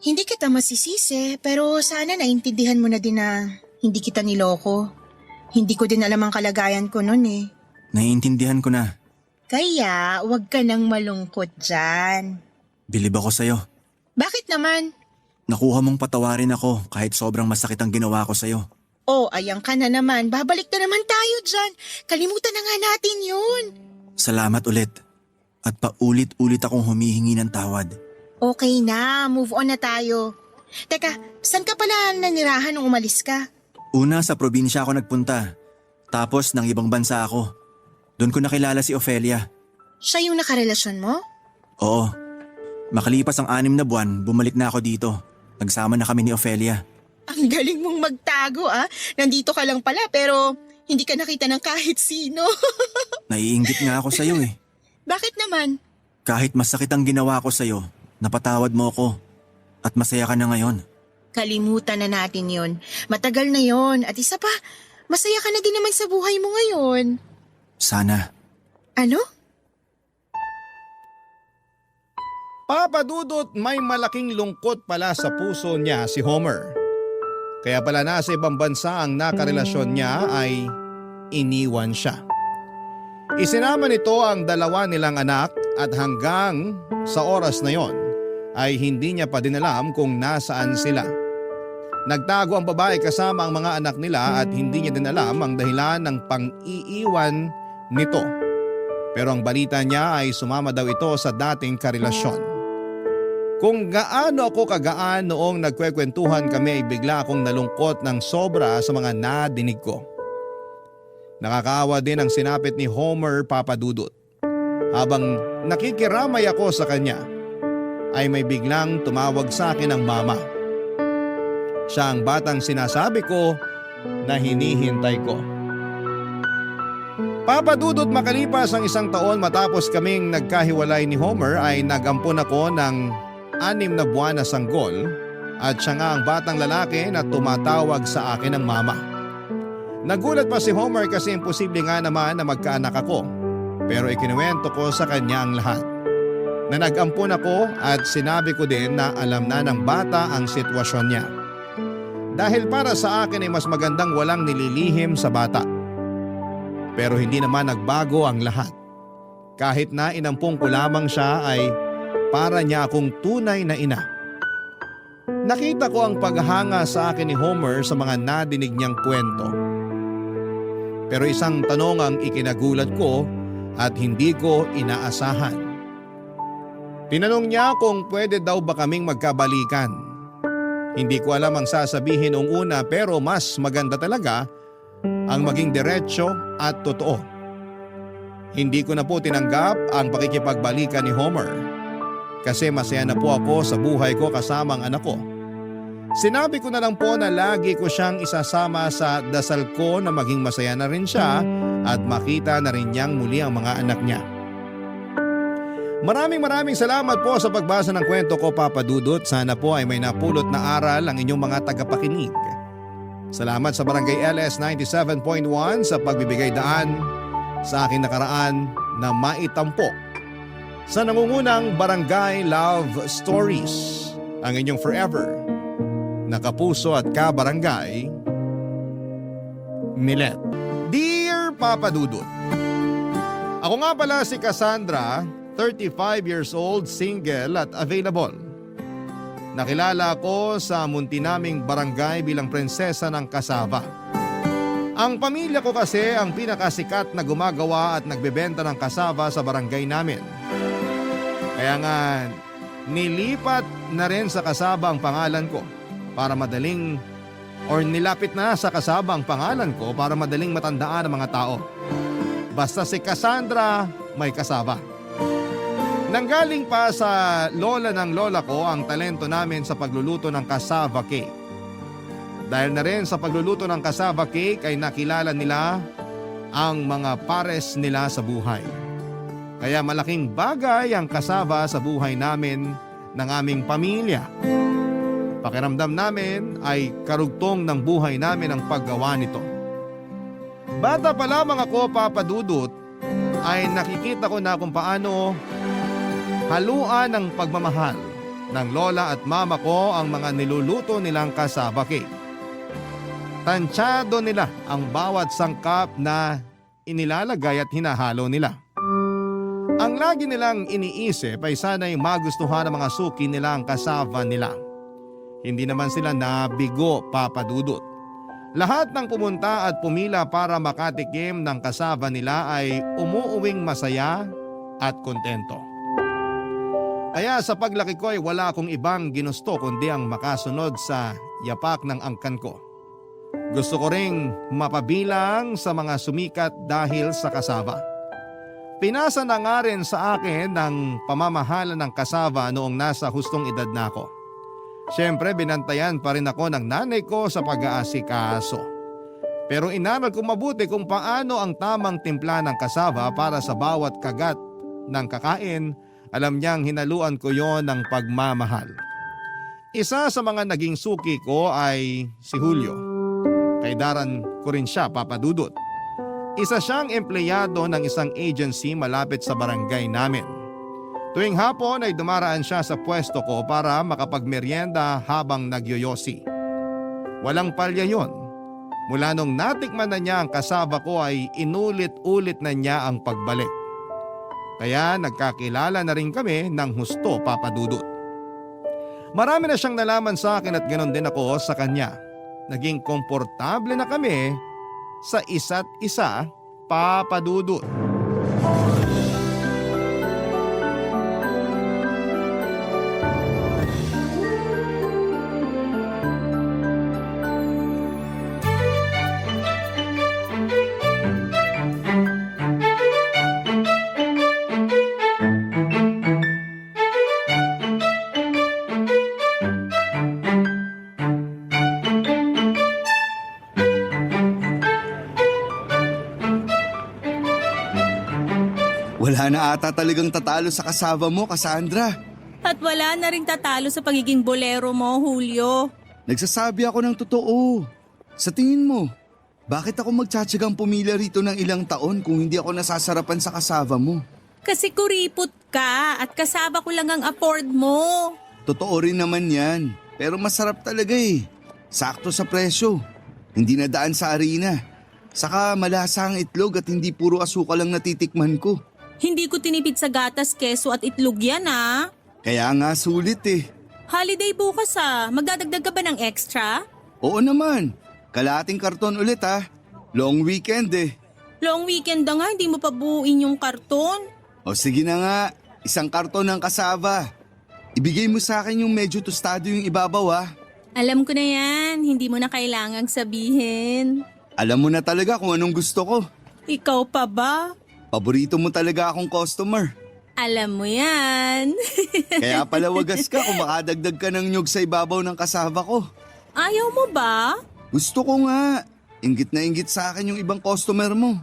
Hindi kita masisisi, pero sana naintindihan mo na din na hindi kita niloko. Hindi ko din alam ang kalagayan ko noon eh. Naiintindihan ko na. Kaya, wag ka nang malungkot dyan. Bilib ako sa'yo. Bakit naman? Nakuha mong patawarin ako kahit sobrang masakit ang ginawa ko sa'yo. Oh, ayang ka na naman. Babalik na naman tayo dyan. Kalimutan na nga natin yun. Salamat ulit. At paulit-ulit akong humihingi ng tawad. Okay na, move on na tayo. Teka, saan ka pala nanirahan nung umalis ka? Una sa probinsya ako nagpunta. Tapos ng ibang bansa ako. Doon ko nakilala si Ofelia. Siya yung nakarelasyon mo? Oo. Makalipas ang 6 na buwan, bumalik na ako dito. Nagsama na kami ni Ofelia. Ang galing mong magtago ah. Nandito ka lang pala pero hindi ka nakita ng kahit sino. Naiinggit nga ako sa'yo eh. Bakit naman? Kahit masakit ang ginawa ko sa'yo, napatawad mo ako. At masaya ka na ngayon. Kalimutan na natin yon. Matagal na yon. At isa pa, masaya ka na din naman sa buhay mo ngayon. Sana. Ano? Papa Dudut, may malaking lungkot pala sa puso niya si Homer. Kaya pala nasa ibang bansa ang nakarelasyon niya ay iniwan siya. Isinama nito ang 2 nilang anak at hanggang sa oras na yon ay hindi niya pa din alam kung nasaan sila. Nagtago ang babae kasama ang mga anak nila at hindi niya din alam ang dahilan ng pang-iiwan nito. Pero ang balita niya ay sumama daw ito sa dating karelasyon. Kung gaano ako kagaan noong nagkwekwentuhan kami ay bigla akong nalungkot ng sobra sa mga nadinig ko. Nakakaawa din ang sinapit ni Homer, Papa Dudut. Habang nakikiramay ako sa kanya, ay may biglang tumawag sa akin ang mama. Siya ang batang sinasabi ko na hinihintay ko. Papa Dudut, makalipas ang 1 taon matapos kaming nagkahiwalay ni Homer ay nagampon ako ng 6 na buwan na sanggol at siya nga ang batang lalaki na tumatawag sa akin ng mama. Nagulat pa si Homer kasi imposible nga naman na magkaanak ako, pero ikinuwento ko sa kanya ang lahat. Na nag-ampon ako at sinabi ko din na alam na ng bata ang sitwasyon niya. Dahil para sa akin ay mas magandang walang nililihim sa bata. Pero hindi naman nagbago ang lahat. Kahit na inampong ko lamang siya ay para niya akong tunay na ina. Nakita ko ang paghanga sa akin ni Homer sa mga nadinig niyang kwento. Pero isang tanong ang ikinagulat ko at hindi ko inaasahan. Tinanong niya kung pwede daw ba kaming magkabalikan. Hindi ko alam ang sasabihin noong una pero mas maganda talaga ang maging diretsyo at totoo. Hindi ko na po tinanggap ang pakikipagbalikan ni Homer kasi masaya na po ako sa buhay ko kasama ang anak ko. Sinabi ko na lang po na lagi ko siyang isasama sa dasal ko na maging masaya na rin siya at makita na rin niyang muli ang mga anak niya. Maraming salamat po sa pagbasa ng kwento ko, Papa Dudut. Sana po ay may napulot na aral ang inyong mga tagapakinig. Salamat sa Barangay LS 97.1 sa pagbibigay daan sa aking nakaraan na maitampok sa nangungunang Barangay Love Stories. Ang inyong forever na kapuso at kabarangay, Milet. Dear Papa Dudut, ako nga pala si Cassandra, 35 years old, single at available. Nakilala ako sa munti naming barangay bilang prinsesa ng Kasava. Ang pamilya ko kasi ang pinakasikat na gumagawa at nagbebenta ng kasava sa barangay namin. Kaya nga nilipat na rin sa kasaba ang pangalan ko para madaling nilapit na sa kasaba ang pangalan ko para madaling matandaan ng mga tao. Basta si Cassandra may kasaba. Nanggaling pa sa lola ng lola ko ang talento namin sa pagluluto ng cassava cake. Dahil na rin sa pagluluto ng cassava cake ay nakilala nila ang mga pares nila sa buhay. Kaya malaking bagay ang cassava sa buhay namin ng aming pamilya. Pakiramdam namin ay karugtong ng buhay namin ang paggawa nito. Bata pa lamang ako, Papa Dudut, ay nakikita ko na kung paano haluan ng pagmamahal ng lola at mama ko ang mga niluluto nilang cassava cake. Tansyado nila ang bawat sangkap na inilalagay at hinahalo nila. Ang lagi nilang iniisip ay sana'y magustuhan ng mga suki nila ang cassava nila. Hindi naman sila nabigo, Papa Dudut. Lahat ng pumunta at pumila para makatikim ng cassava nila ay umuuwing masaya at kontento. Kaya sa paglaki ko ay wala akong ibang ginusto kundi ang makasunod sa yapak ng angkan ko. Gusto ko ring mapabilang sa mga sumikat dahil sa kasava. Pinasa na nga rin sa akin ng pamamahala ng kasava noong nasa hustong edad na ako. Siyempre binantayan pa rin ako ng nanay ko sa pag-aasikaso. Pero inaral ko mabuti kung paano ang tamang timpla ng kasava para sa bawat kagat ng kakain. Alam niyang hinaluan ko yon ng pagmamahal. Isa sa mga naging suki ko ay si Julio. Kaidaran ko rin siya, Papa Dudut. Isa siyang empleyado ng isang agency malapit sa barangay namin. Tuwing hapon ay dumaraan siya sa pwesto ko para makapagmeryenda habang nagyoyosi. Walang palya yon. Mula nung natikman na niya ang kasaba ko ay inulit-ulit na niya ang pagbalik. Kaya nagkakilala na rin kami ng husto, Papa Dudut. Marami na siyang nalaman sa akin at ganoon din ako sa kanya. Naging komportable na kami sa isa't isa, Papa Dudut. Wala na ata talagang tatalo sa kasava mo, Cassandra. At wala na rin tatalo sa pagiging bolero mo, Julio. Nagsasabi ako ng totoo. Sa tingin mo, bakit ako magtsatsagang pumila rito ng ilang taon kung hindi ako nasasarapan sa kasava mo? Kasi kuripot ka at kasaba ko lang ang afford mo. Totoo rin naman yan. Pero masarap talaga eh. Sakto sa presyo. Hindi na daan sa arena. Saka malasa ang itlog at hindi puro asukal lang natitikman ko. Hindi ko tinipid sa gatas, keso at itlog yan ah. Kaya nga sulit eh. Holiday bukas ah. Magdadagdag ka ba ng extra? Oo naman. Kalahating karton ulit ah. Long weekend eh. Long weekend na nga, hindi mo pa buuin yung karton. O sige na nga, isang karton ng kasava. Ibigay mo sa akin yung medyo tostado yung ibabaw ah. Alam ko na yan, hindi mo na kailangang sabihin. Alam mo na talaga kung anong gusto ko. Ikaw pa ba? Paborito mo talaga akong customer. Alam mo yan. Kaya pala wagas ka kung makadagdag ka ng nyug sa ibabaw ng kasava ko. Ayaw mo ba? Gusto ko nga. Inggit na inggit sa akin yung ibang customer mo.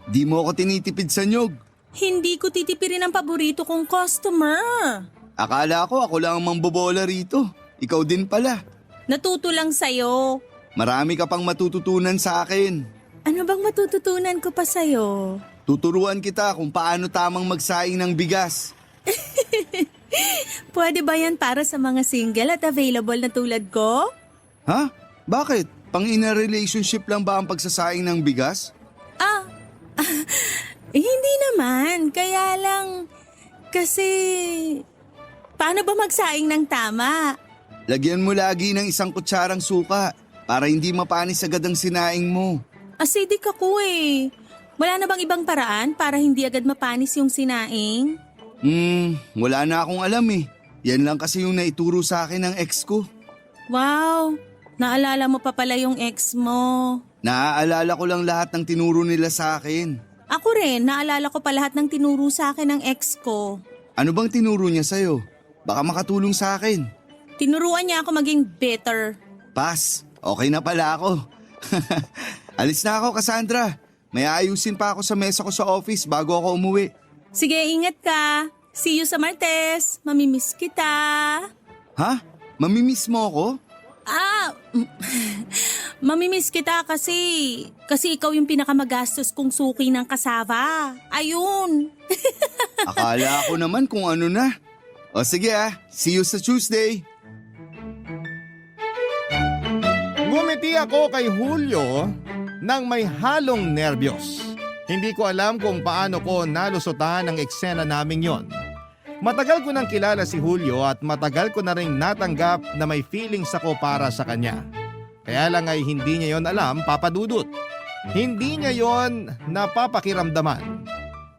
Di mo ako tinitipid sa nyug. Hindi ko titipirin ang paborito kong customer. Akala ko ako lang ang mambobola rito. Ikaw din pala. Natuto lang sa'yo. Marami ka pang matututunan sa akin. Ano bang matututunan ko pa sa'yo? Tuturuan kita kung paano tamang magsaing ng bigas. Pwede ba yan para sa mga single at available na tulad ko? Ha? Bakit? Pang-ina relationship lang ba ang pagsasaing ng bigas? Hindi naman. Kaya lang, kasi paano ba magsaing ng tama? Lagyan mo lagi ng isang kutsarang suka para hindi mapanis agad ang sinaing mo. Acidic ako eh. Wala na bang ibang paraan para hindi agad mapanis yung sinaing? Wala na akong alam eh. Yan lang kasi yung naituro sa akin ng ex ko. Wow, naalala mo pa pala yung ex mo. Naaalala ko lang lahat ng tinuro nila sa akin. Ako rin, naalala ko pa lahat ng tinuro sa akin ng ex ko. Ano bang tinuro niya sa'yo? Baka makatulong sa akin. Tinuruan niya ako maging better. Pass, okay na pala ako. Alis na ako, Cassandra. May ayusin pa ako sa mesa ko sa office bago ako umuwi. Sige, ingat ka. See you sa Martes. Mamimiss kita. Ha? Mamimiss mo ako? Mamimiss kita kasi ikaw yung pinakamagastos kong suki ng kasava. Ayun. Akala ko naman kung ano na. O sige see you sa Tuesday. Ngumiti ako kay Julio nang may halong nerbiyos. Hindi ko alam kung paano ko nalusutan ang eksena naming yon. Matagal ko nang kilala si Julio at matagal ko na rin natanggap na may feelings ako para sa kanya. Kaya lang ay hindi niya yon alam, Papa Dudut. Hindi niya yon napapakiramdaman.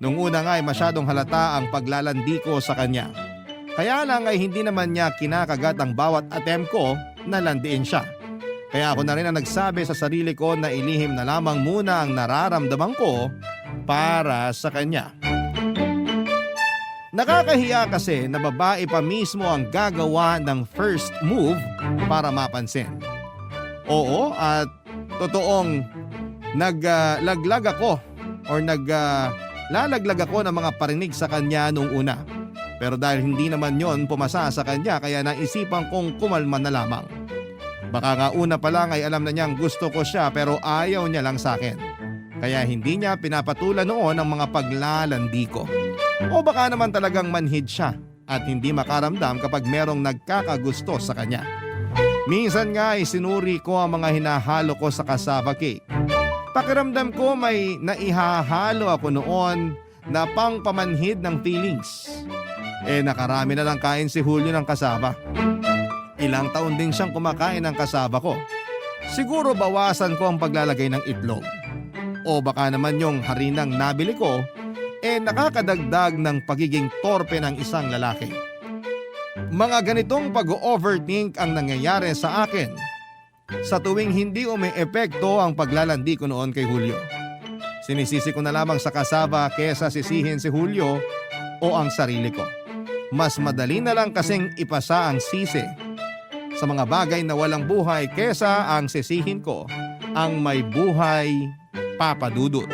Nung una nga ay masyadong halata ang paglalandi ko sa kanya. Kaya lang ay hindi naman niya kinakagat ang bawat attempt ko na landiin siya. Kaya ako na rin ang nagsabi sa sarili ko na ilihim na lamang muna ang nararamdaman ko para sa kanya. Nakakahiya kasi na babae pa mismo ang gagawa ng first move para mapansin. Oo, at totoong naglalaglag ako ng mga parinig sa kanya nung una. Pero dahil hindi naman yon pumasa sa kanya kaya naisipan kong kumalma na lamang. Baka nga una pa lang ay alam na niyang gusto ko siya pero ayaw niya lang sa akin. Kaya hindi niya pinapatulan noon ang mga paglalandi ko. O baka naman talagang manhid siya at hindi makaramdam kapag merong nagkakagusto sa kanya. Minsan nga ay sinuri ko ang mga hinahalo ko sa cassava cake. Pakiramdam ko may naihahalo ako noon na pangpamanhid ng feelings. Nakarami na lang kain si Julio ng cassava. Ilang taon din siyang kumakain ng cassava ko. Siguro bawasan ko ang paglalagay ng itlog. O baka naman yung harinang nabili ko nakakadagdag ng pagiging torpe ng isang lalaki. Mga ganitong pag-overthink ang nangyayari sa akin sa tuwing hindi umi-epekto ang paglalandi ko noon kay Julio. Sinisisi ko na lamang sa cassava kesa sisihin si Julio o ang sarili ko. Mas madali na lang kasing ipasa ang sisi sa mga bagay na walang buhay kesa ang sisihin ko ang may buhay, Papa Dudut.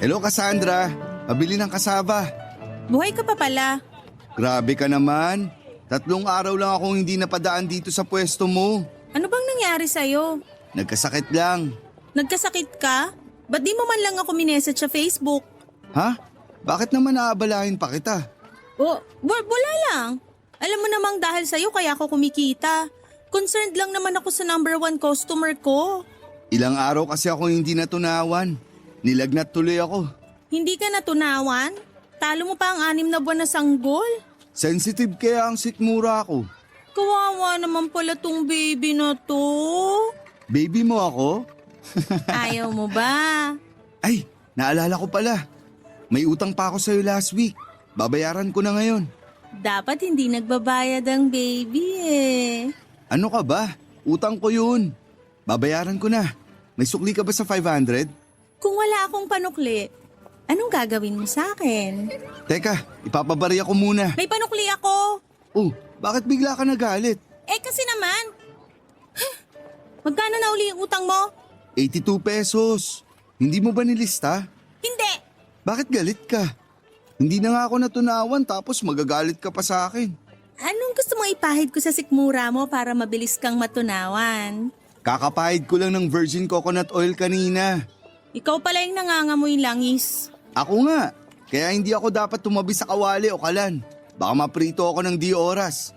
Hello Cassandra, pabili ng cassava. Buhay ka pa pala. Grabe ka naman. 3 araw lang akong hindi napadaan dito sa pwesto mo. Ano bang nangyari sa'yo? Nagkasakit lang. Nagkasakit ka? Ba't di mo man lang ako minessage sa Facebook? Ha? Bakit naman naabalahin pa kita? Wala lang. Alam mo namang dahil sa'yo kaya ako kumikita. Concerned lang naman ako sa number 1 customer ko. Ilang araw kasi ako hindi natunawan. Nilagnat tuloy ako. Hindi ka natunawan? Talo mo pa ang 6 na buwan na sanggol. Sensitive kaya ang sikmura ko. Kawawa naman pala tong baby na to. Baby mo ako? Ayaw mo ba? Ay, naalala ko pala. May utang pa ako sa'yo last week. Babayaran ko na ngayon. Dapat hindi nagbabayad ang baby eh. Ano ka ba? Utang ko yun. Babayaran ko na. May sukli ka ba sa 500? Kung wala akong panukli, anong gagawin mo sa akin? Teka, ipapabariya ko muna. May panukli ako. Oh, Bakit bigla ka nagalit? Kasi naman. Magkano na uli yung utang mo? 82 pesos. Hindi mo ba nilista? Hindi. Bakit galit ka? Hindi na nga ako natunawan tapos magagalit ka pa sa akin. Anong gusto mo ipahid ko sa sikmura mo para mabilis kang matunawan? Kakapahid ko lang ng virgin coconut oil kanina. Ikaw pala yung nangangamoy langis. Ako nga. Kaya hindi ako dapat tumabi sa kawali o kalan. Baka maprito ako ng di oras.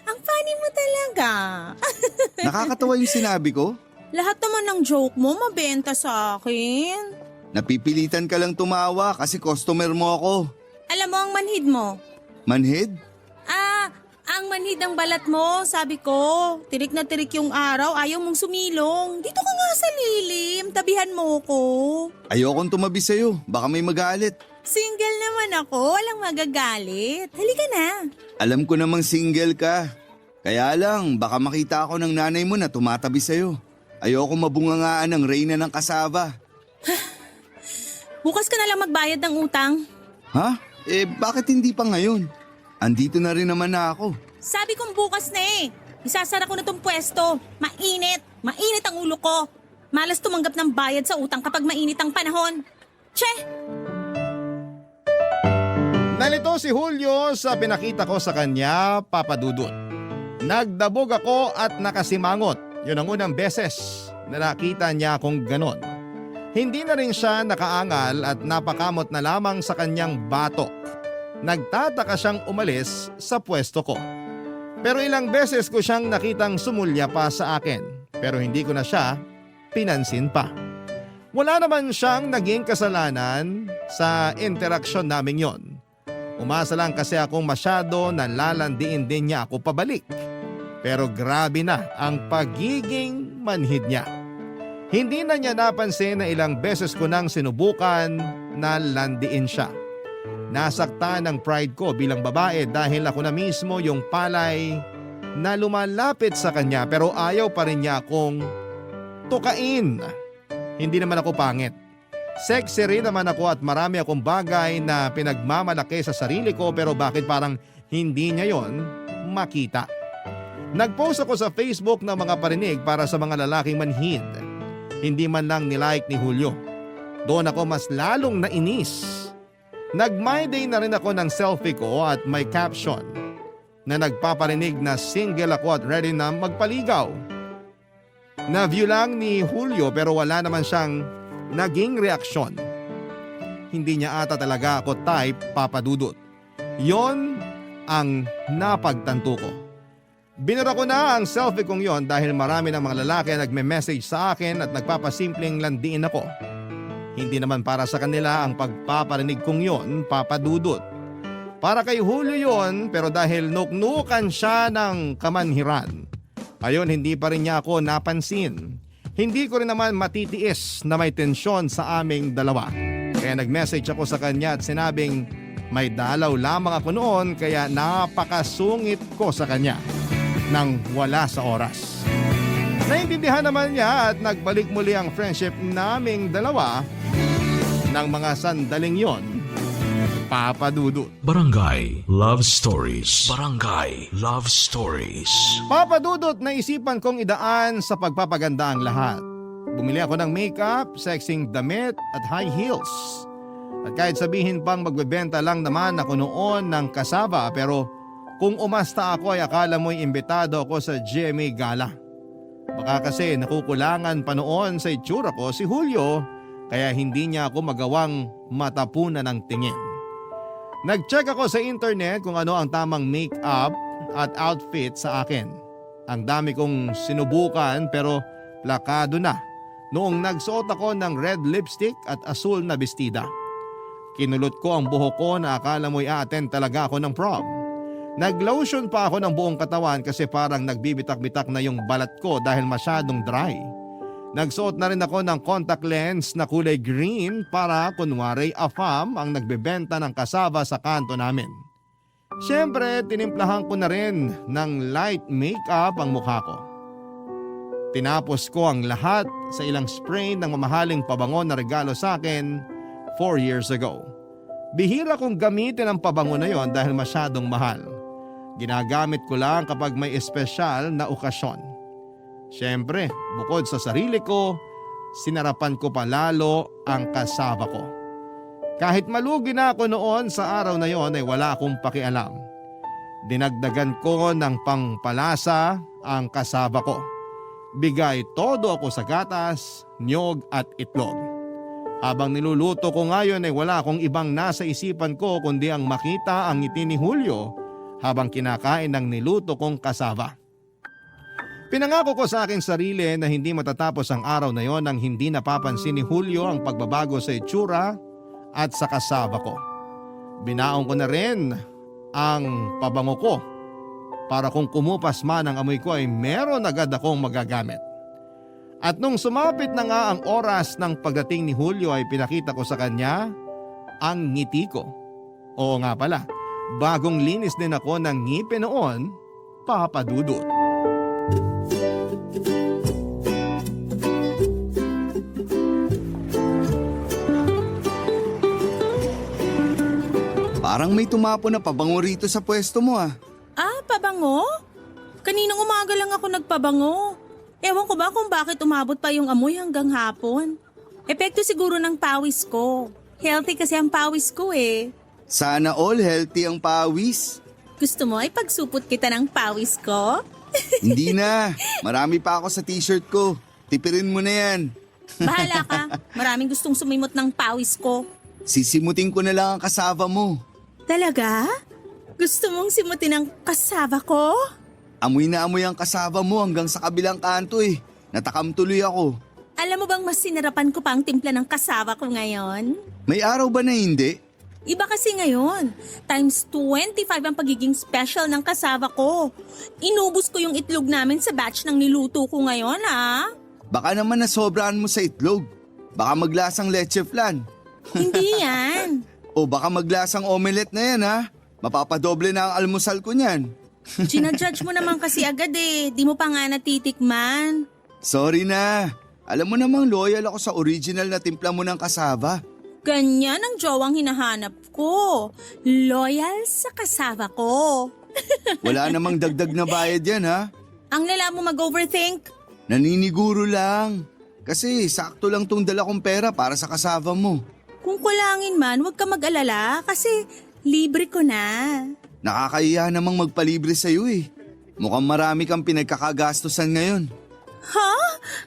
Ang funny mo talaga. Nakakatawa yung sinabi ko. Lahat naman ng joke mo mabenta sa akin. Napipilitan ka lang tumawa kasi customer mo ako. Alam mo ang manhid mo? Manhid? Ang manhid ng balat mo, sabi ko. Tirik na tirik yung araw, ayaw mong sumilong. Dito ka nga sa lilim, tabihan mo ko. Ayokong tumabi sa'yo, baka may magalit. Single naman ako, walang magagalit. Halika na. Alam ko namang single ka. Kaya lang, baka makita ako ng nanay mo na tumatabi sa'yo. Ayoko mabungangaan ng reyna ng kasaba. Bukas ka na lang magbayad ng utang. Ha? Bakit hindi pa ngayon? Andito na rin naman na ako. Sabi kong bukas na eh. Isasara ko na tong pwesto. Mainit. Mainit ang ulo ko. Malas tumanggap ng bayad sa utang kapag mainit ang panahon. Che! Nalito si Julio sa pinakita ko sa kanya, Papa Dudut. Nagdabog ako at nakasimangot. Yun ang unang beses na nakita niya akong ganon. Hindi na rin siya nakaangal at napakamot na lamang sa kanyang batok. Nagtataka siyang umalis sa pwesto ko. Pero ilang beses ko siyang nakitang sumulya pa sa akin. Pero hindi ko na siya pinansin pa. Wala naman siyang naging kasalanan sa interaksyon namin yon. Umasa lang kasi akong masyado na lalandiin din niya ako pabalik. Pero grabe na ang pagiging manhid niya. Hindi na niya napansin na ilang beses ko nang sinubukan na landiin siya. Nasaktan ang pride ko bilang babae dahil ako na mismo yung palay na lumalapit sa kanya pero ayaw pa rin niya akong tukain. Hindi naman ako pangit. Sexy rin naman ako at marami akong bagay na pinagmamalaki sa sarili ko pero bakit parang hindi niya yon makita. Nagpost ako sa Facebook ng mga parinig para sa mga lalaking manhid. Hindi man lang nilike ni Julio. Doon ako mas lalong nainis. Nag-my day na rin ako ng selfie ko at may caption na nagpaparinig na single ako at ready na magpaligaw. Na-view lang ni Julio pero wala naman siyang naging reaksyon. Hindi niya ata talaga ako type, Papa Dudut. Yon ang napagtanto ko. Binura ko na ang selfie kong yon dahil marami ng mga lalaki ang nagme-message sa akin at nagpapasimpleng landiin ako. Hindi naman para sa kanila ang pagpaparinig kong yon, Papa Dudut. Para kay Julio yon pero dahil nuknukan siya ng kamanhiran. Ayon hindi pa rin niya ako napansin. Hindi ko rin naman matitiis na may tensyon sa aming dalawa. Kaya nag-message ako sa kanya at sinabing may dalaw lamang ako noon kaya napakasungit ko sa kanya nang wala sa oras. Naintindihan naman niya at nagbalik muli ang friendship naming dalawa ng mga sandaling yon, Papa Dudut. Barangay Love Stories. Barangay Love Stories. Papa Dudut, naisipan kong idaan sa pagpapaganda ang lahat. Bumili ako ng makeup, sexing damit at high heels. At kahit sabihin pang magbebenta lang naman ako noon ng kasaba pero kung umasta ako ay akala mo'y imbitado ako sa GMA Gala. Baka kasi nakukulangan pa noon sa itsura ko si Julio kaya hindi niya ako magawang matapunan ng tingin. Nag-check ako sa internet kung ano ang tamang make-up at outfit sa akin. Ang dami kong sinubukan pero plakado na noong nagsuot ako ng red lipstick at asul na bestida. Kinulot ko ang buhok ko na akala mo'y a-attend talaga ako ng prom. Nag-lotion pa ako ng buong katawan kasi parang nagbibitak-bitak na yung balat ko dahil masyadong dry. Nagsuot na rin ako ng contact lens na kulay green para kunwari afam ang nagbebenta ng kasaba sa kanto namin. Siyempre, tinimplahan ko na rin ng light makeup ang mukha ko. Tinapos ko ang lahat sa ilang spray ng mamahaling pabango na regalo sa akin 4 years ago. Bihira kong gamitin ang pabango na yon dahil masyadong mahal. Ginagamit ko lang kapag may espesyal na okasyon. Siyempre, bukod sa sarili ko, sinarapan ko pa lalo ang kasama ko. Kahit malugi na ako noon sa araw na yon ay wala akong pakialam. Dinagdagan ko ng pangpalasa ang kasama ko. Bigay todo ako sa gatas, niyog at itlog. Habang niluluto ko ngayon ay wala akong ibang nasa isipan ko kundi ang makita ang ngiti ni Julio habang kinakain ng niluto kong kasaba. Pinangako ko sa aking sarili na hindi matatapos ang araw na yon nang hindi napapansin ni Julio ang pagbabago sa itsura at sa kasaba ko. Binaon ko na rin ang pabango ko para kung kumupas man ang amoy ko ay meron agad akong magagamit. At nung sumapit na nga ang oras ng pagdating ni Julio ay pinakita ko sa kanya ang ngiti ko. Oo nga pala, bagong linis din ako ng ngipin noon, Papa Dudut. Parang may tumapo na pabango rito sa pwesto mo ah. Ah, pabango? Kaninang umaga lang ako nagpabango. Ewan ko ba kung bakit umabot pa yung amoy hanggang hapon. Epekto siguro ng pawis ko. Healthy kasi ang pawis ko eh. Sana all healthy ang pawis. Gusto mo ay pagsupot kita ng pawis ko? Hindi na, marami pa ako sa t-shirt ko. Tipirin mo na yan. Bahala ka. Maraming gustong sumimot ng pawis ko. Sisimutin ko na lang ang kasava mo. Talaga? Gusto mong simutin ang kasaba ko? Amoy na amoy ang kasava mo hanggang sa kabilang kanto eh. Natakam tuloy ako. Alam mo bang mas sinarapan ko pa ang timpla ng kasaba ko ngayon? May araw ba na hindi? Iba kasi ngayon. Times 25 ang pagiging special ng kasaba ko. Inubos ko yung itlog namin sa batch ng niluto ko ngayon, ah. Baka naman nasobrahan mo sa itlog. Baka maglasang leche flan. Hindi yan. O baka maglasang omelette na yan ha. Mapapadoble na ang almusal ko niyan. Ginajudge mo naman kasi agad eh. Di mo pa nga natitikman. Sorry na. Alam mo namang loyal ako sa original na timpla mo ng kasaba. Ganyan ang jowang hinahanap ko. Loyal sa kasaba ko. Wala namang dagdag na bayad yan ha. Ang lala mo mag-overthink. Naniniguro lang. Kasi sakto lang tong dala kong pera para sa kasava mo. Kung kulangin man, huwag ka mag-alala kasi libre ko na. Nakakahiya namang magpalibre sa'yo eh. Mukhang marami kang pinagkakagastusan ngayon. Ha?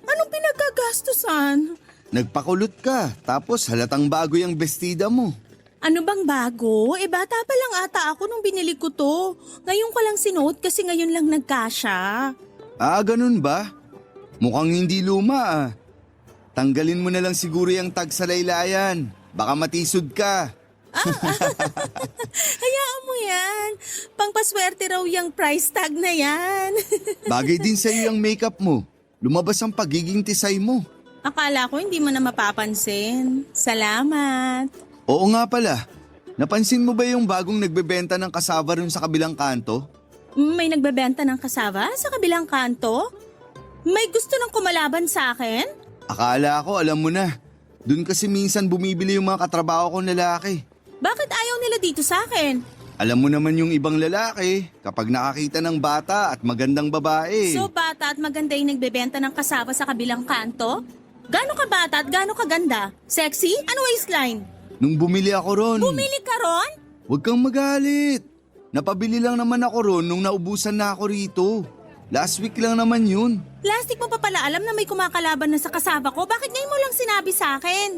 Anong pinagkagastusan? Nagpakulot ka, tapos halatang bago yung bestida mo. Ano bang bago? Bata pa lang ata ako nung binili ko to. Ngayon ko lang sinuot kasi ngayon lang nagkasya. Ah, ganun ba? Mukhang hindi luma ah. Tanggalin mo na lang siguro yung tag sa laylayan. Baka matisod ka. Hayaan mo yan. Pangpaswerte raw yung price tag na yan. Bagay din sa'yo yung makeup mo. Lumabas ang pagiging tisay mo. Akala ko hindi mo na mapapansin. Salamat. Oo nga pala. Napansin mo ba yung bagong nagbebenta ng kasaba rin sa kabilang kanto? May nagbebenta ng kasaba sa kabilang kanto? May gusto ng kumalaban sa akin? Akala ko alam mo na. Doon kasi minsan bumibili yung mga katrabaho kong lalaki. Bakit ayaw nila dito sa akin? Alam mo naman yung ibang lalaki, kapag nakakita ng bata at magandang babae. So bata at maganda yung nagbebenta ng kasaba sa kabilang kanto? Gaano ka bata at gaano ka ganda? Sexy? Ano waistline? Nung bumili ako ron. Bumili ka ron? Huwag kang magalit. Napabili lang naman ako ron nung naubusan na ako rito. Last week lang naman yun. Plastic mo pa pala alam na may kumakalaban na sa kasaba ko. Bakit ngayon mo lang sinabi sa akin?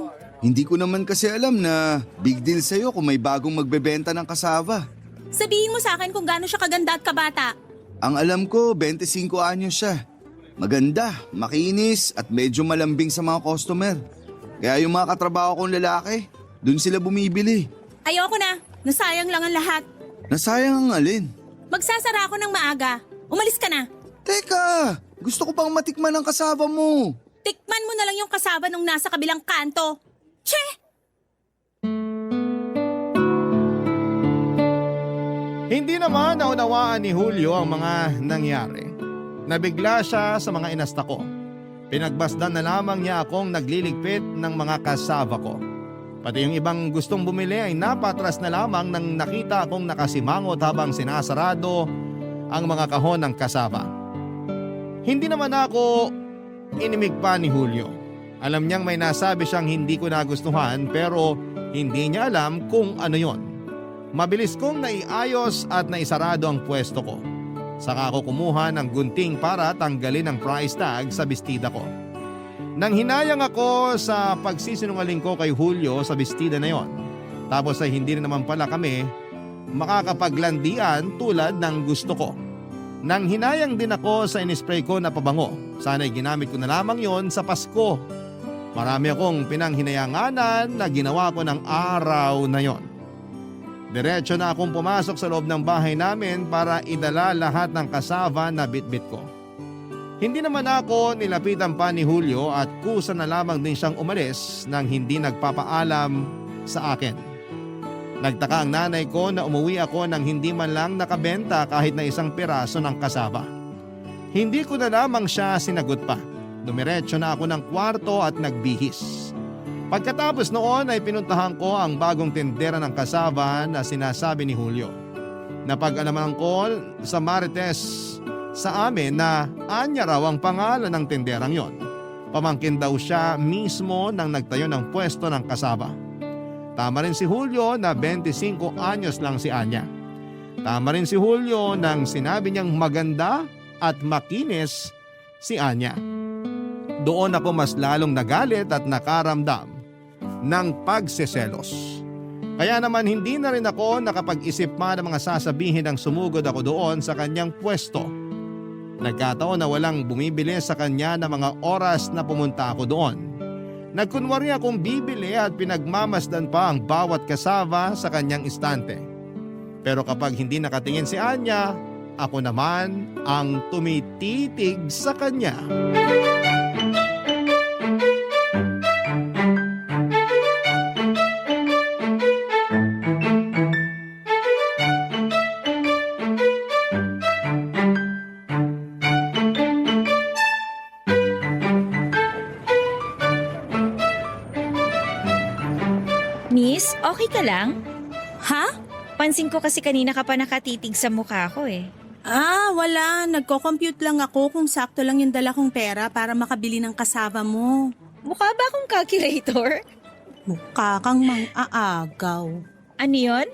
Hindi ko naman kasi alam na big deal sa'yo kung may bagong magbebenta ng kasaba. Sabihin mo sa akin kung gaano siya kaganda at kabata. Ang alam ko, 25 anyos siya. Maganda, makinis at medyo malambing sa mga customer. Kaya yung mga katrabaho kong lalaki, dun sila bumibili. Ayoko na. Nasayang lang ang lahat. Nasayang ang alin. Magsasara ako ng maaga. Umalis ka na. Teka, gusto ko pang matikman ang kasaba mo. Tikman mo na lang yung kasaba nung nasa kabilang kanto. Che! Hindi naman naunawaan ni Julio ang mga nangyari. Nabigla siya sa mga inasta ko. Pinagbasdan na lamang niya akong nagliligpit ng mga kasaba ko. Pati yung ibang gustong bumili ay napatras na lamang nang nakita akong nakasimangot habang sinasarado ang mga kahon ng kasaba. Hindi naman ako inimig pa ni Julio. Alam niyang may nasabi siyang hindi ko nagustuhan pero hindi niya alam kung ano yon. Mabilis kong naiayos at naisarado ang pwesto ko. Saka ako kumuha ng gunting para tanggalin ang price tag sa bestida ko. Nang hinayang ako sa pagsisinungaling ko kay Julio sa bestida na yon. Tapos ay hindi na naman pala kami makakapaglandian tulad ng gusto ko. Nang hinayang din ako sa inispray ko na pabango. Sana'y ginamit ko na lamang yon sa Pasko. Marami akong pinanghinayanganan na ginawa ko ng araw na yon. Diretso na akong pumasok sa loob ng bahay namin para idala lahat ng kasava na bitbit ko. Hindi naman ako nilapitan pa ni Julio at kusa na lamang din siyang umalis nang hindi nagpapaalam sa akin. Nagtaka ang nanay ko na umuwi ako nang hindi man lang nakabenta kahit na isang piraso ng kasaba. Hindi ko na lamang siya sinagot pa. Dumiretso na ako ng kwarto at nagbihis. Pagkatapos noon ay pinuntahan ko ang bagong tindera ng kasaba na sinasabi ni Julio. Napag-alaman ko sa Marites sa amin na Anya raw ang pangalan ng tinderang yon. Pamangkin daw siya mismo nang nagtayo ng pwesto ng kasaba. Tama rin si Julio na 25 anyos lang si Anya. Tama rin si Julio nang sinabi niyang maganda at makinis si Anya. Doon ako mas lalong nagalit at nakaramdam ng pagseselos. Kaya naman hindi na rin ako nakapag-isip pa ng mga sasabihin ng sumugod ako doon sa kanyang pwesto. Nagkataon na walang bumibili sa kanya na mga oras na pumunta ako doon. Nagkunwari akong bibili at pinagmamasdan pa ang bawat kasava sa kanyang istante. Pero kapag hindi nakatingin si Anya, ako naman ang tumititig sa kanya. Miss, okay ka lang? Ha? Pansin ko kasi kanina ka pa nakatitig sa mukha ko eh. Wala. Nagko-compute lang ako kung sakto lang yung dala kong pera para makabili ng kasava mo. Mukha ba akong calculator? Mukha kang mang-aagaw. Ano yon?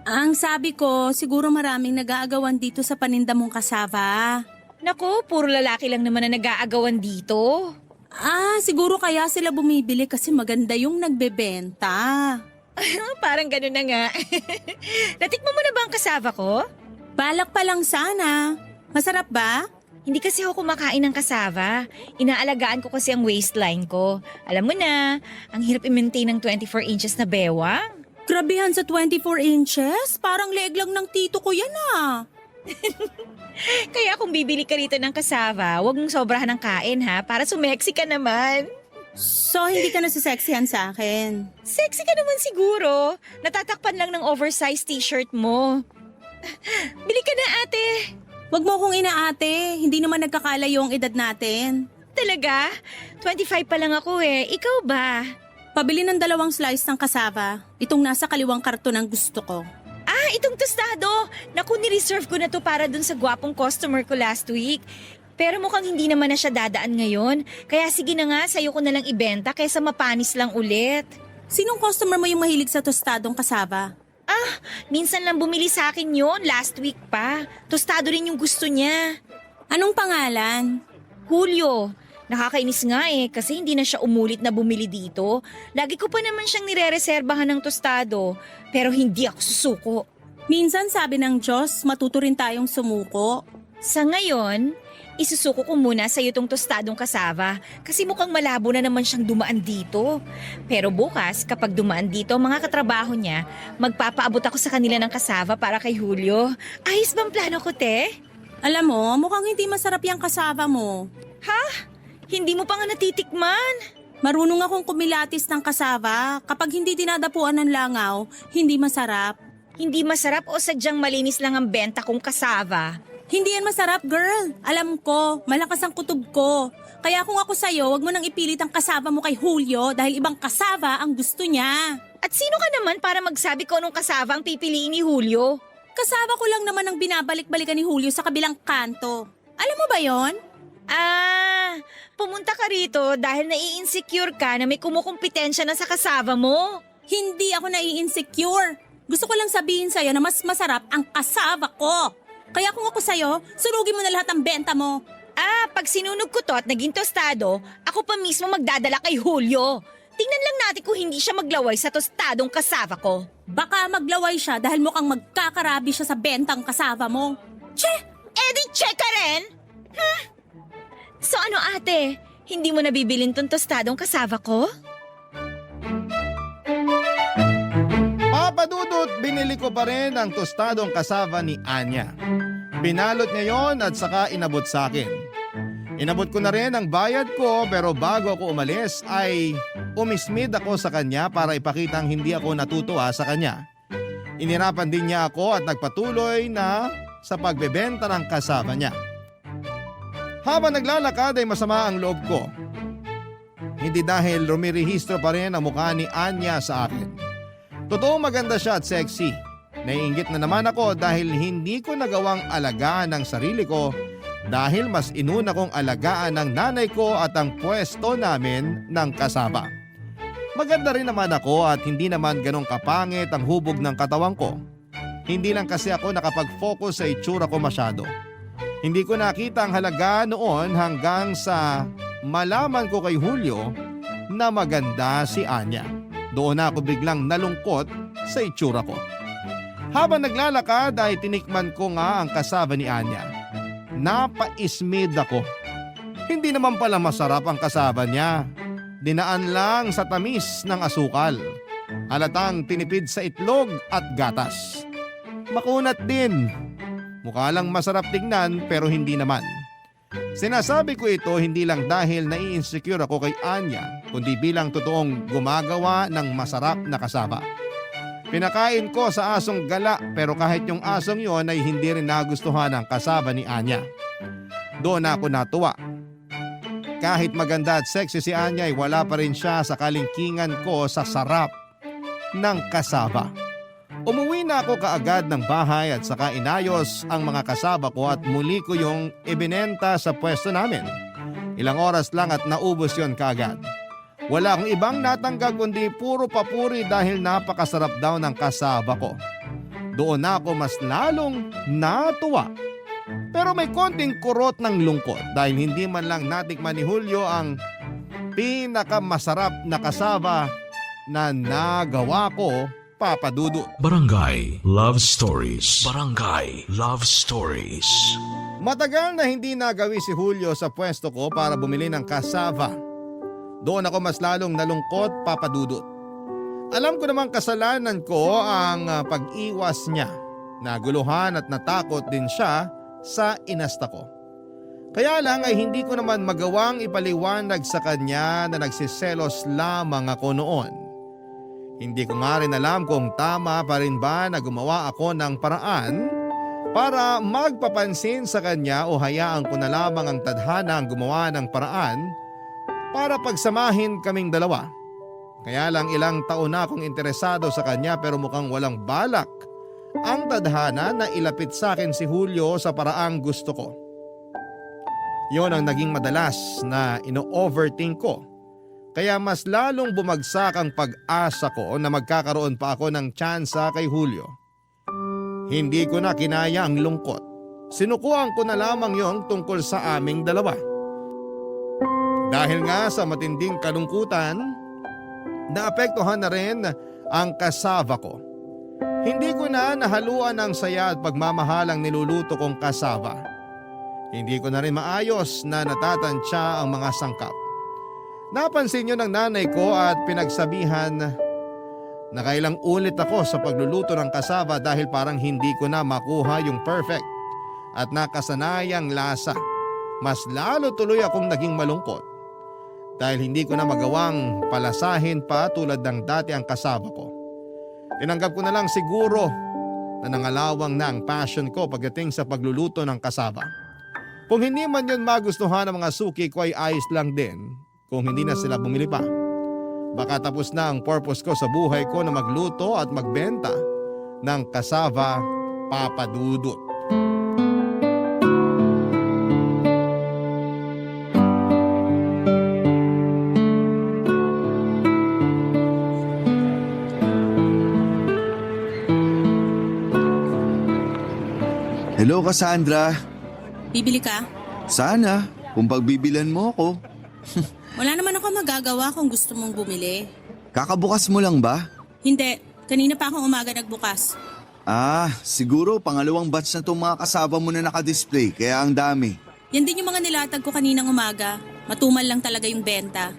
Ang sabi ko, siguro maraming nag-aagawan dito sa paninda mong kasava. Naku, puro lalaki lang naman na nag-aagawan dito. Siguro kaya sila bumibili kasi maganda yung nagbebenta. Parang ganun na nga. Natikman mo na ba ang kasava ko? Balak pa lang sana. Masarap ba? Hindi kasi ako kumakain ng kasava. Inaalagaan ko kasi ang waistline ko. Alam mo na, ang hirap i-maintain ng 24 inches na bewang. Grabehan sa 24 inches? Parang leeg lang ng tito ko yan Kaya kung bibili ka rito ng kasava, huwag mong sobrahan ng kain ha, para sumeksi ka naman. So hindi ka nasisexihan sa akin? Sexy ka naman siguro. Natatakpan lang ng oversized t-shirt mo. Bili ka na ate. Wag mo akong inaate, hindi naman nagkakalayo ang edad natin. Talaga? 25 pa lang ako eh. Ikaw ba? Pabili ng 2 slice ng kasava. Itong nasa kaliwang karton ang gusto ko. Itong tostado. Naku, ni-reserve ko na to para dun sa gwapong customer ko last week. Pero mukhang hindi naman na siya dadaan ngayon. Kaya sige na nga, sa'yo ko na lang ibenta kaysa mapanis lang ulit. Sinong customer mo yung mahilig sa tostadong kasava? Minsan lang bumili sa akin yon, last week pa. Tostado rin yung gusto niya. Anong pangalan? Julio. Nakakainis nga kasi hindi na siya umulit na bumili dito. Lagi ko pa naman siyang nirereserbahan ng tostado. Pero hindi ako susuko. Minsan sabi ng Diyos, matuto rin tayong sumuko. Sa ngayon, isusuko ko muna sa iyo tong tostadong kasava kasi mukhang malabo na naman siyang dumaan dito. Pero bukas, kapag dumaan dito ang mga katrabaho niya, magpapaabot ako sa kanila ng kasava para kay Julio. Ayos bang plano ko, te? Alam mo, mukhang hindi masarap yung kasava mo. Hindi mo pa nga natitikman. Marunong akong kumilatis ng kasava. Kapag hindi dinadapuan ng langaw, hindi masarap. Hindi masarap o sadyang malinis lang ang benta kong kasava? Hindi yan masarap, girl. Alam ko, malakas ang kutob ko. Kaya kung ako sa'yo, wag mo nang ipilit ang kasava mo kay Julio dahil ibang kasava ang gusto niya. At sino ka naman para magsabi ko anong kasava ang pipiliin ni Julio? Kasama ko lang naman ang binabalik-balikan ni Julio sa kabilang kanto. Alam mo ba yon? Pumunta ka rito dahil nai-insecure ka na may kumukumpetensya na sa kasava mo. Hindi ako nai-insecure. Gusto ko lang sabihin sa'yo na mas masarap ang kasava ko. Kaya kung ako sa'yo, sunugin mo na lahat ng benta mo. Pag sinunog ko to at naging tostado, ako pa mismo magdadala kay Julio. Tingnan lang natin kung hindi siya maglaway sa tostadong kasava ko. Baka maglaway siya dahil mukhang magkakarabi siya sa bentang kasava mo. Che! Di check ka rin? So ano ate, hindi mo nabibilin tong tostadong kasava ko? Papadudot, binili ko pa rin ang tostadong kasava ni Anya. Binalot niya yon at saka inabot sa akin. Inabot ko na rin ang bayad ko pero bago ako umalis ay umismid ako sa kanya para ipakitang hindi ako natutuwa sa kanya. Inirapan din niya ako at nagpatuloy na sa pagbebenta ng kasava niya. Habang naglalakad ay masama ang loob ko. Hindi dahil rumirehistro pa rin ang mukha ni Anya sa akin. Totoong maganda siya at sexy. Naiinggit na naman ako dahil hindi ko nagawang alagaan ang sarili ko dahil mas inuna kong alagaan ng nanay ko at ang pwesto namin ng kasama. Maganda rin naman ako at hindi naman ganong kapangit ang hubog ng katawan ko. Hindi lang kasi ako nakapag-focus sa itsura ko masyado. Hindi ko nakita ang halaga noon hanggang sa malaman ko kay Julio na maganda si Anya. Doon ako biglang nalungkot sa itsura ko. Habang naglalakad ay tinikman ko nga ang kasava ni Anya. Napaismid ako. Hindi naman pala masarap ang kasava niya. Dinaan lang sa tamis ng asukal. Halatang tinipid sa itlog at gatas. Makunat din. Mukha lang masarap tingnan pero hindi naman. Sinasabi ko ito hindi lang dahil nai-insecure ako kay Anya, kundi bilang totoong gumagawa ng masarap na kasava. Pinakain ko sa asong gala pero kahit yung asong yon ay hindi rin nagustuhan ang kasava ni Anya. Doon ako natuwa. Kahit maganda at sexy si Anya ay wala pa rin siya sa kalingkingan ko sa sarap ng kasava. Umuwi na ako kaagad ng bahay at saka inayos ang mga kasava ko at muli ko yung ibinenta sa pwesto namin. Ilang oras lang at naubos yon kaagad. Wala akong ibang natanggap kundi puro papuri dahil napakasarap daw ng kasava ko. Doon ako mas lalong natuwa. Pero may konting kurot ng lungkot dahil hindi man lang natikman ni Julio ang pinakamasarap na kasava na nagawa ko, Papa Dudut. Barangay Love Stories. Barangay Love Stories. Matagal na hindi nagawi si Julio sa pwesto ko para bumili ng kasava. Doon ako mas lalong nalungkot, Papa Dudut. Alam ko namang kasalanan ko ang pag-iwas niya. Naguluhan at natakot din siya sa inasta ko. Kaya lang ay hindi ko naman magawang ipaliwanag sa kanya na nagsiselos lamang ako noon. Hindi ko nga rin alam kung tama pa rin ba na gumawa ako ng paraan para magpapansin sa kanya o hayaan ko na lamang ang tadhana ang gumawa ng paraan para pagsamahin kaming dalawa. Kaya lang ilang taon na akong interesado sa kanya pero mukhang walang balak ang tadhana na ilapit sa akin si Julio sa paraang gusto ko. Yon ang naging madalas na ino-overthink ko. Kaya mas lalong bumagsak ang pag-asa ko na magkakaroon pa ako ng tsansa kay Julio. Hindi ko na kinaya ang lungkot. Sinukuhan ko na lamang yon tungkol sa aming dalawa. Dahil nga sa matinding kalungkutan, naapektuhan na rin ang kasava ko. Hindi ko na nahaluan ang saya at pagmamahal ang niluluto kong kasava. Hindi ko na rin maayos na natatansya ang mga sangkap. Napansin yun ng nanay ko at pinagsabihan na kailang ulit ako sa pagluluto ng kasava dahil parang hindi ko na makuha yung perfect at nakasanayang lasa. Mas lalo tuloy akong naging malungkot dahil hindi ko na magawang palasahin pa tulad ng dati ang kasava ko. Tinanggap ko na lang siguro na nangalawang na ang passion ko pagdating sa pagluluto ng kasava. Kung hindi man yun magustuhan ng mga suki ko ay ayos lang din kung hindi na sila bumili pa. Baka tapos na ang purpose ko sa buhay ko na magluto at magbenta ng cassava, Papa Dudut. Hello, Cassandra. Bibili ka? Sana, kung pagbibilan mo ako. Wala naman ako magagawa kung gusto mong bumili. Kakabukas mo lang ba? Hindi, kanina pa akong umaga nagbukas. Siguro pangalawang batch na itong mga kasama mo na nakadisplay, kaya ang dami. Yan din yung mga nilatag ko kaninang umaga. Matumal lang talaga yung benta.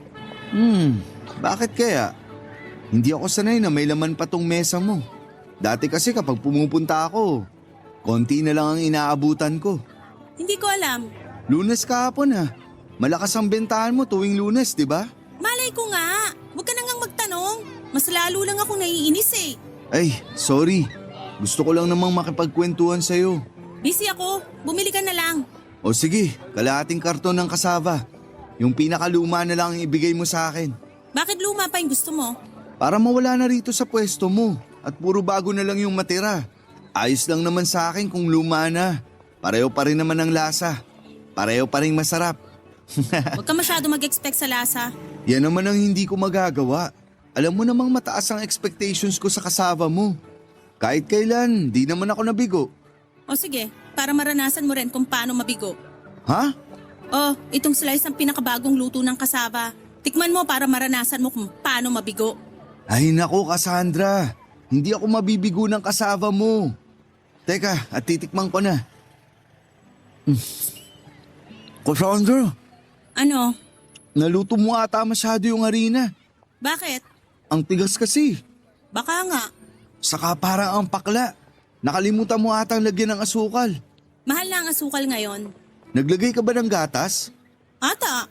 Bakit kaya? Hindi ako sanay na may laman pa tong mesa mo. Dati kasi kapag pumupunta ako, konti na lang ang inaabutan ko. Hindi ko alam. Lunes kahapon ha. Malakas ang bentahan mo tuwing Lunes, di ba? Malay ko nga. Huwag ka na ngang magtanong. Mas lalo lang akong naiinis eh. Ay, sorry. Gusto ko lang namang makipagkwentuhan sa'yo. Busy ako. Bumili ka na lang. O sige, kalahating karton ng kasaba. Yung pinakaluma na lang ang ibigay mo sa akin. Bakit luma pa yung gusto mo? Para mawala na rito sa pwesto mo at puro bago na lang yung matira. Ayos lang naman sa akin kung luma na. Pareho pa rin naman ang lasa. Pareho pa rin masarap. Huwag ka masyado mag-expect sa lasa. Yan naman ang hindi ko magagawa. Alam mo namang mataas ang expectations ko sa kasama mo. Kahit kailan, di naman ako nabigo. O sige, para maranasan mo rin kung paano mabigo. Ha? Oh, itong slice ang pinakabagong luto ng kasaba. Tikman mo para maranasan mo kung paano mabigo. Ay nako, Cassandra. Hindi ako mabibigo ng kasama mo. Teka, at titikman ko na. Cassandra, Ano? naluto mo ata masyado yung harina. Bakit? Ang tigas kasi. Baka nga. Saka parang ang pakla. Nakalimutan mo atang lagyan ng asukal. Mahal na ang asukal ngayon. Naglagay ka ba ng gatas? Ata,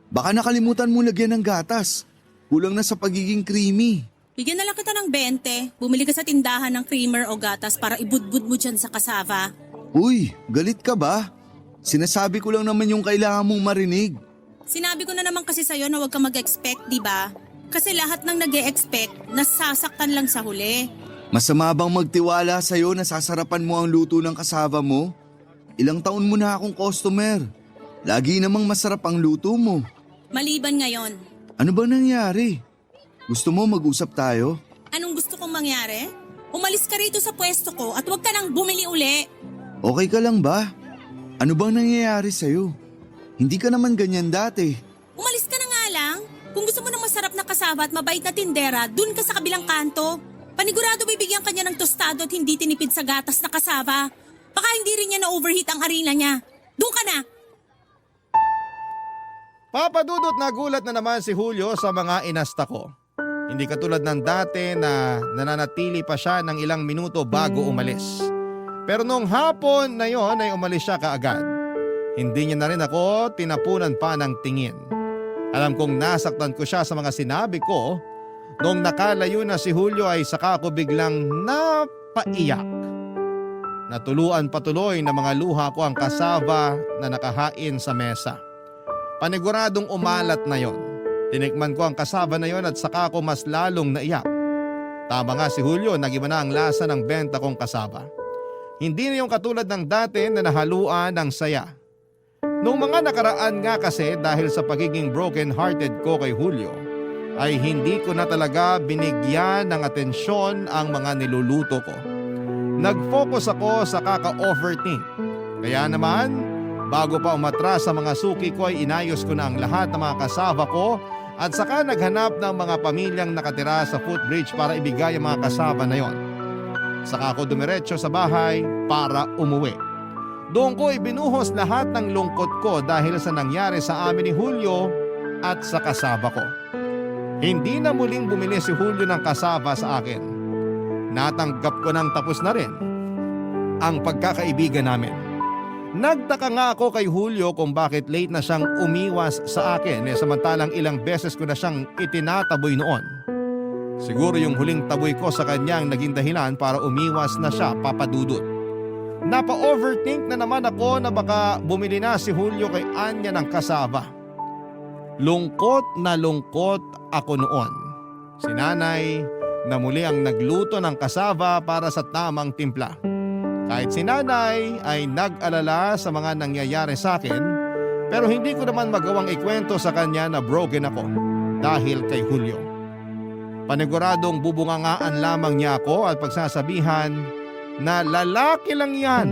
Baka nakalimutan mo lagyan ng gatas. Kulang na sa pagiging creamy. bigyan na lang kita ng 20. Bumili ka sa tindahan ng creamer o gatas para ibudbud mo dyan sa kasava. Uy, galit ka ba? Sinasabi ko lang naman yung kailangan mong marinig. Sinabi ko na naman kasi sa'yo na huwag ka mag-expect, di ba? Kasi lahat ng nag-e-expect, nasasaktan lang sa huli. Masama bang magtiwala sa'yo na sasarapan mo ang luto ng kasama mo? Ilang taon mo na akong customer. Lagi namang masarap ang luto mo. Maliban ngayon. Ano bang nangyari? Gusto mo mag-usap tayo? Anong gusto kong mangyari? Umalis ka rito sa pwesto ko at huwag ka nang bumili uli. Okay ka lang ba? Ano bang nangyayari sa'yo? Hindi ka naman ganyan dati. Umalis ka na nga lang. Kung gusto mo ng masarap na kasaba at mabait na tindera, dun ka sa kabilang kanto. Panigurado bibigyan ka niya ng tostado at hindi tinipid sa gatas na kasaba. Baka hindi rin niya na-overheat ang harina niya. Doon ka na! Papa Dudut, nagulat na naman si Julio sa mga inasta ko. Hindi katulad ng dati na nananatili pa siya ng ilang minuto bago umalis. Pero nung hapon na yon ay umalis siya kaagad. Hindi niya na rin ako tinapunan pa ng tingin. Alam kong nasaktan ko siya sa mga sinabi ko. Nung nakalayo na si Julio ay saka ako biglang napaiyak. Natuluan patuloy na mga luha ko ang kasaba na nakahain sa mesa. Paniguradong umalat na yon. Tinikman ko ang kasaba na yon at saka ako mas lalong naiyak. Tama nga si Julio, nag-iba na ang lasa ng benta kong kasaba. Hindi na yung katulad ng dati na nahaluan ng saya. Noong mga nakaraan nga kasi dahil sa pagiging broken-hearted ko kay Julio, ay hindi ko na talaga binigyan ng atensyon ang mga niluluto ko. Nag-focus ako sa kaka-overthink. Kaya naman, bago pa umatras sa mga suki ko ay inayos ko na ang lahat ng mga kasaba ko at saka naghanap ng mga pamilyang nakatira sa footbridge para ibigay ang mga kasaba na yon. Saka ako dumiretso sa bahay para umuwi. Doon ko ibinuhos lahat ng lungkot ko dahil sa nangyari sa amin ni Julio at sa kasaba ko. Hindi na muling bumili si Julio ng kasaba sa akin. Natanggap ko ng tapos na rin ang pagkakaibigan namin. Nagtaka nga ako kay Julio kung bakit late na siyang umiwas sa akin samantalang ilang beses ko na siyang itinataboy noon. Siguro yung huling taboy ko sa kanyang naging dahilan para umiwas na siya, Papa Dudut. Napa-overthink na naman ako na baka bumili na si Julio kay Anya ng kasaba. Lungkot na lungkot ako noon. Si nanay na muli ang nagluto ng kasava para sa tamang timpla. Kahit si nanay ay nag-alala sa mga nangyayari sa akin, pero hindi ko naman magawang ikwento sa kanya na broken ako dahil kay Julio. Paniguradong bubungangaan lamang niya ako at pagsasabihan na lalaki lang yan.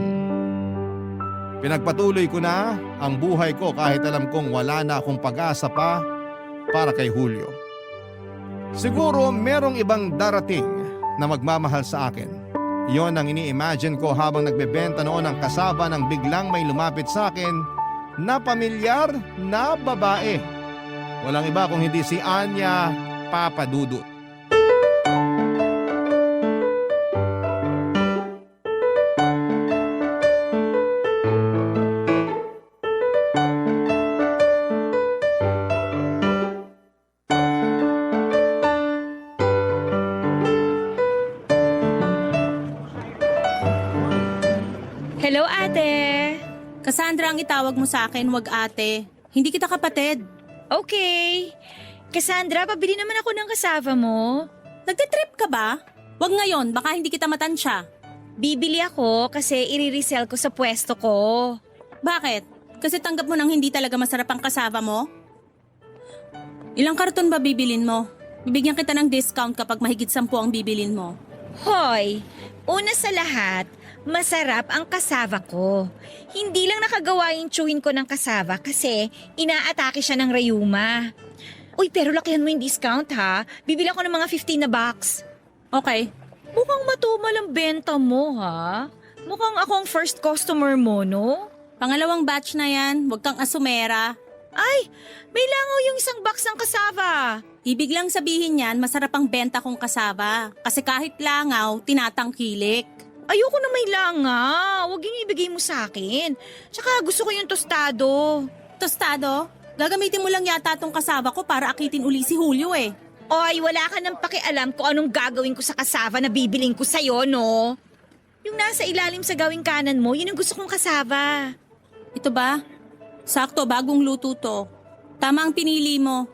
Pinagpatuloy ko na ang buhay ko kahit alam kong wala na akong pag-asa pa para kay Julio. Siguro merong ibang darating na magmamahal sa akin. Iyon ang ini-imagine ko habang nagbebenta noon ng kasaba nang biglang may lumapit sa akin na pamilyar na babae. Walang iba kung hindi si Anya Papadudut. Hello, ate. Cassandra ang itawag mo sa akin, wag ate. Hindi kita kapatid. Okay. Cassandra, pabili naman ako ng kasava mo. Nagtitrip ka ba? Wag ngayon, baka hindi kita matansya. Bibili ako kasi i-resell ko sa pwesto ko. Bakit? Kasi tanggap mo nang hindi talaga masarap ang kasava mo? Ilang karton ba bibilin mo? Bibigyan kita ng discount kapag mahigit 10 ang bibilin mo. Hoy, una sa lahat, masarap ang kasava ko. Hindi lang nakagawa yung chewin ko ng kasava kasi inaatake siya ng rayuma. Uy, pero lakihan mo yung discount ha. Bibili ako ng mga 15 na box. Okay. Mukhang matumal ang benta mo ha. Mukhang ako ang first customer mo, no? Pangalawang batch na yan, wag kang asumera. Ay, may langaw yung isang box ng kasava. Ibig lang sabihin yan, masarap ang benta kong kasaba. Kasi kahit langaw, tinatangkilik. Ayoko na may langaw. Huwag yung ibigay mo sa akin. Tsaka gusto ko yung tostado. Tostado? Gagamitin mo lang yata tong kasaba ko para akitin uli si Julio eh. Oy, wala ka nang pakialam kung anong gagawin ko sa kasava na bibiling ko sa'yo, no? Yung nasa ilalim sa gawing kanan mo, yun ang gusto kong kasava. Ito ba? Sakto, bagong luto to. Tama ang pinili mo.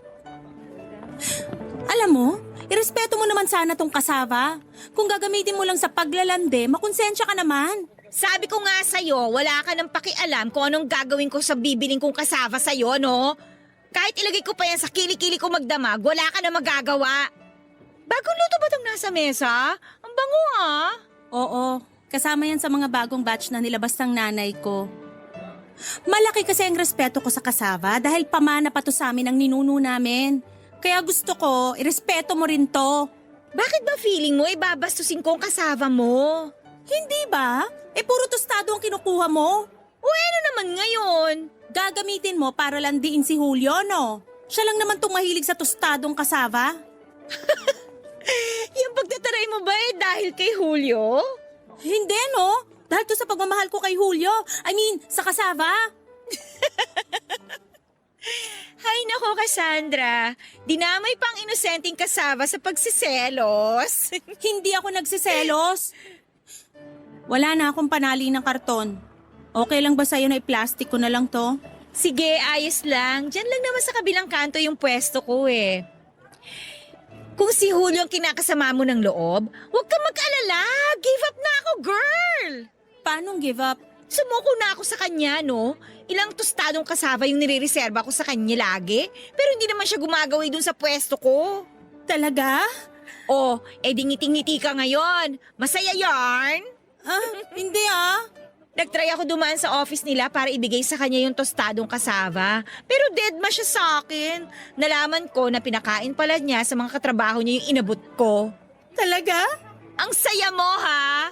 Alam mo, irespeto mo naman sana tong kasava. Kung gagamitin mo lang sa paglalande, makonsensya ka naman. Sabi ko nga sa'yo, wala ka nang pakialam kung anong gagawin ko sa bibiling kong kasava sa'yo, no? Kahit ilagay ko pa yan sa kilikili ko magdamag, wala ka na magagawa. Bagong luto ba itong nasa mesa? Ang bango ah. Oo, kasama yan sa mga bagong batch na nilabas ng nanay ko. Malaki kasi ang respeto ko sa kasava dahil pamana pa to sa amin ang ninuno namin. Kaya gusto ko, irespeto mo rin to. Bakit ba feeling mo ibabastusin ko ang kasava mo? Hindi ba? Puro tostado ang kinukuha mo. O ano naman ngayon? Gagamitin mo para landiin si Julio, no? Siya lang naman itong mahilig sa tostadong kasava. Yung pagtataray mo ba dahil kay Julio? Hindi, no? Dahil to sa pagmamahal ko kay Julio. I mean, sa kasava. Hay nako, Cassandra. Dinamay pang inosenteng kasava sa pagsiselos. Hindi ako nagsiselos. Wala na akong panali ng karton. Okay lang ba sa'yo na i-plastic ko na lang to? Sige, ayos lang. Diyan lang naman sa kabilang kanto yung pwesto ko eh. Kung si Julio ang kinakasama mo ng loob, huwag kang mag-alala. Give up na ako, girl! Paanong give up? Sumuko na ako sa kanya, no? Ilang tostadong kasava yung nire-reserva ko sa kanya lagi. Pero hindi naman siya gumagawa dun sa pwesto ko. Talaga? Oh, ngiti-ngiti ka ngayon. Masaya yarn? Hindi ah. Nagtry ako dumaan sa office nila para ibigay sa kanya yung tostadong kasava. Pero deadma siya sa akin. Nalaman ko na pinakain pala niya sa mga katrabaho niya yung inabot ko. Talaga? Ang saya mo, ha?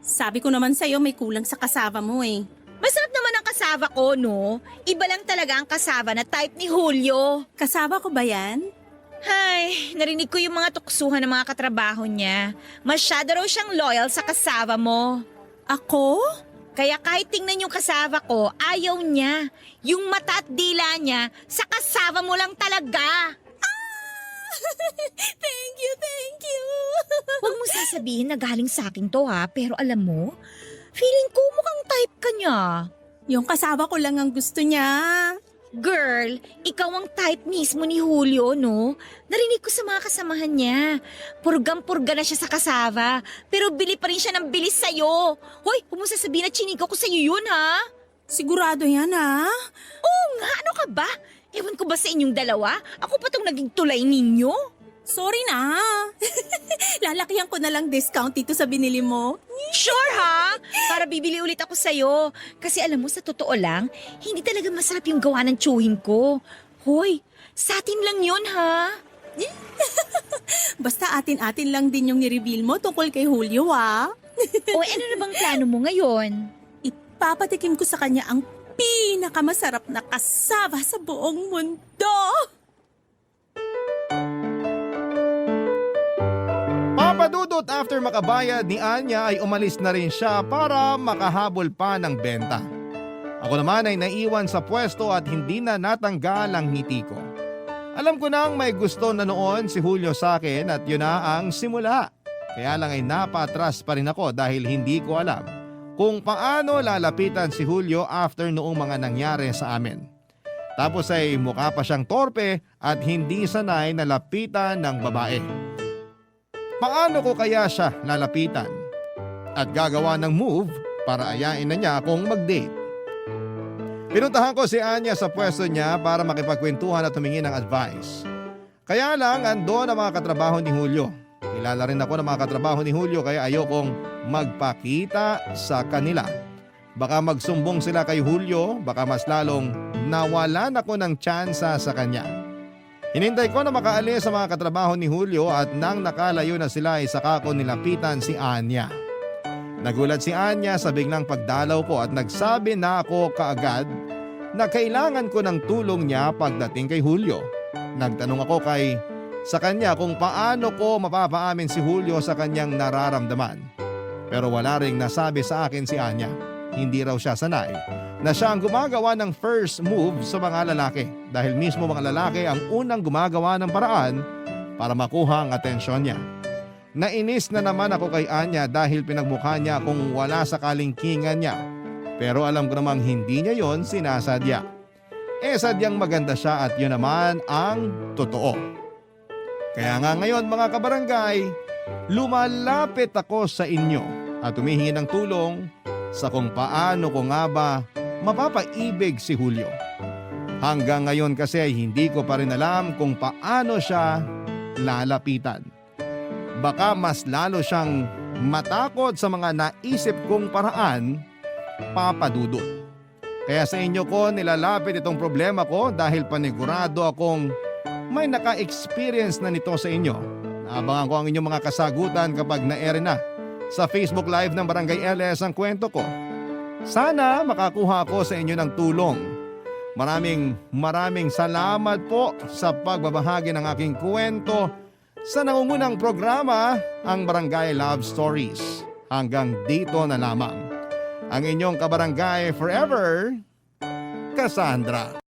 Sabi ko naman sa'yo may kulang sa kasava mo eh. Masarap naman ang kasava ko, no? Iba lang talaga ang kasava na type ni Julio. Kasava ko ba yan? Hay, narinig ko yung mga tuksuhan ng mga katrabaho niya. Masyado raw siyang loyal sa kasava mo. Ako? Kaya kahit tingnan yung kasava ko, ayaw niya. Yung mata at dila niya, sa kasava mo lang talaga. Thank you. Huwag mo sasabihin na galing sa akin to ha, pero alam mo, feeling ko mukhang type ka niya. Yung kasava ko lang ang gusto niya. Girl, ikaw ang type mismo ni Julio, no? Narinig ko sa mga kasamahan niya. Purgang-purga na siya sa kasava, pero bili pa rin siya ng bilis sa'yo. Hoy, huwag mo sasabihin na chinigaw ko sa'yo yun, ha? Sigurado yan, ha? Oo nga, ano ka ba? Ewan ko ba sa inyong dalawa? Ako pa tong naging tulay ninyo? Sorry na. Lalakihan ko na lang discount dito sa binili mo. Sure ha? Para bibili ulit ako sa'yo. Kasi alam mo, sa totoo lang, hindi talaga masarap yung gawa ng chewing ko. Hoy, sa atin lang yun ha? Basta atin-atin lang din yung ni-reveal mo tungkol kay Julio, ha? O ano na bang plano mo ngayon? Ipapatikim ko sa kanya ang pinakamasarap na kasava sa buong mundo. Papadudot after makabayad ni Anya ay umalis na rin siya para makahabol pa ng benta. Ako naman ay naiwan sa pwesto at hindi na natanggal ang ngiti ko. Alam ko nang may gusto na noon si Julio sa akin at yun na ang simula. Kaya lang ay napatras pa rin ako dahil hindi ko alam kung paano lalapitan si Julio after noong mga nangyari sa amin. Tapos ay mukha pa siyang torpe at hindi sanay na lapitan ng babae. Paano ko kaya siya lalapitan at gagawa ng move para ayain na niya akong mag-date? Pinuntahan ko si Anya sa pwesto niya para makipagkwentuhan at humingi ng advice. Kaya lang andon ang mga katrabaho ni Julio. Kilala rin ako ng mga katrabaho ni Julio kaya ayokong magpakita sa kanila. Baka magsumbong sila kay Julio, baka mas lalong nawalan ako ng tsansa sa kanya. Hinintay ko na makaalis sa mga katrabaho ni Julio at nang nakalayo na sila ay saka ko nilapitan si Anya. Nagulat si Anya sa biglang pagdalaw ko at nagsabi na ako kaagad na kailangan ko ng tulong niya pagdating kay Julio. Nagtanong ako sa kanya kung paano ko mapapaamin si Julio sa kanyang nararamdaman. Pero wala ring nasabi sa akin si Anya. Hindi raw siya sanay na siya ang gumagawa ng first move sa mga lalaki dahil mismo mga lalaki ang unang gumagawa ng paraan para makuha ang atensyon niya. Nainis na naman ako kay Anya dahil pinagmukha niya kung wala sa kalingkingan niya. Pero alam ko namang hindi niya yon sinasadya. Sadyang maganda siya at yun naman ang totoo. Kaya nga ngayon mga kabarangay, lumalapit ako sa inyo at humihingi ng tulong sa kung paano ko nga ba mapapaibig si Julio. Hanggang ngayon kasi ay hindi ko pa rin alam kung paano siya lalapitan. Baka mas lalo siyang matakot sa mga naisip kong paraan, papadudot. Kaya sa inyo ko nilalapit itong problema ko dahil panigurado akong may naka-experience na nito sa inyo. Naabangan ko ang inyong mga kasagutan kapag na-air na sa Facebook Live ng Barangay LS ang kwento ko. Sana makakuha ako sa inyo ng tulong. Maraming salamat po sa pagbabahagi ng aking kwento sa nangungunang programa, ang Barangay Love Stories. Hanggang dito na lamang. Ang inyong kabarangay forever, Cassandra.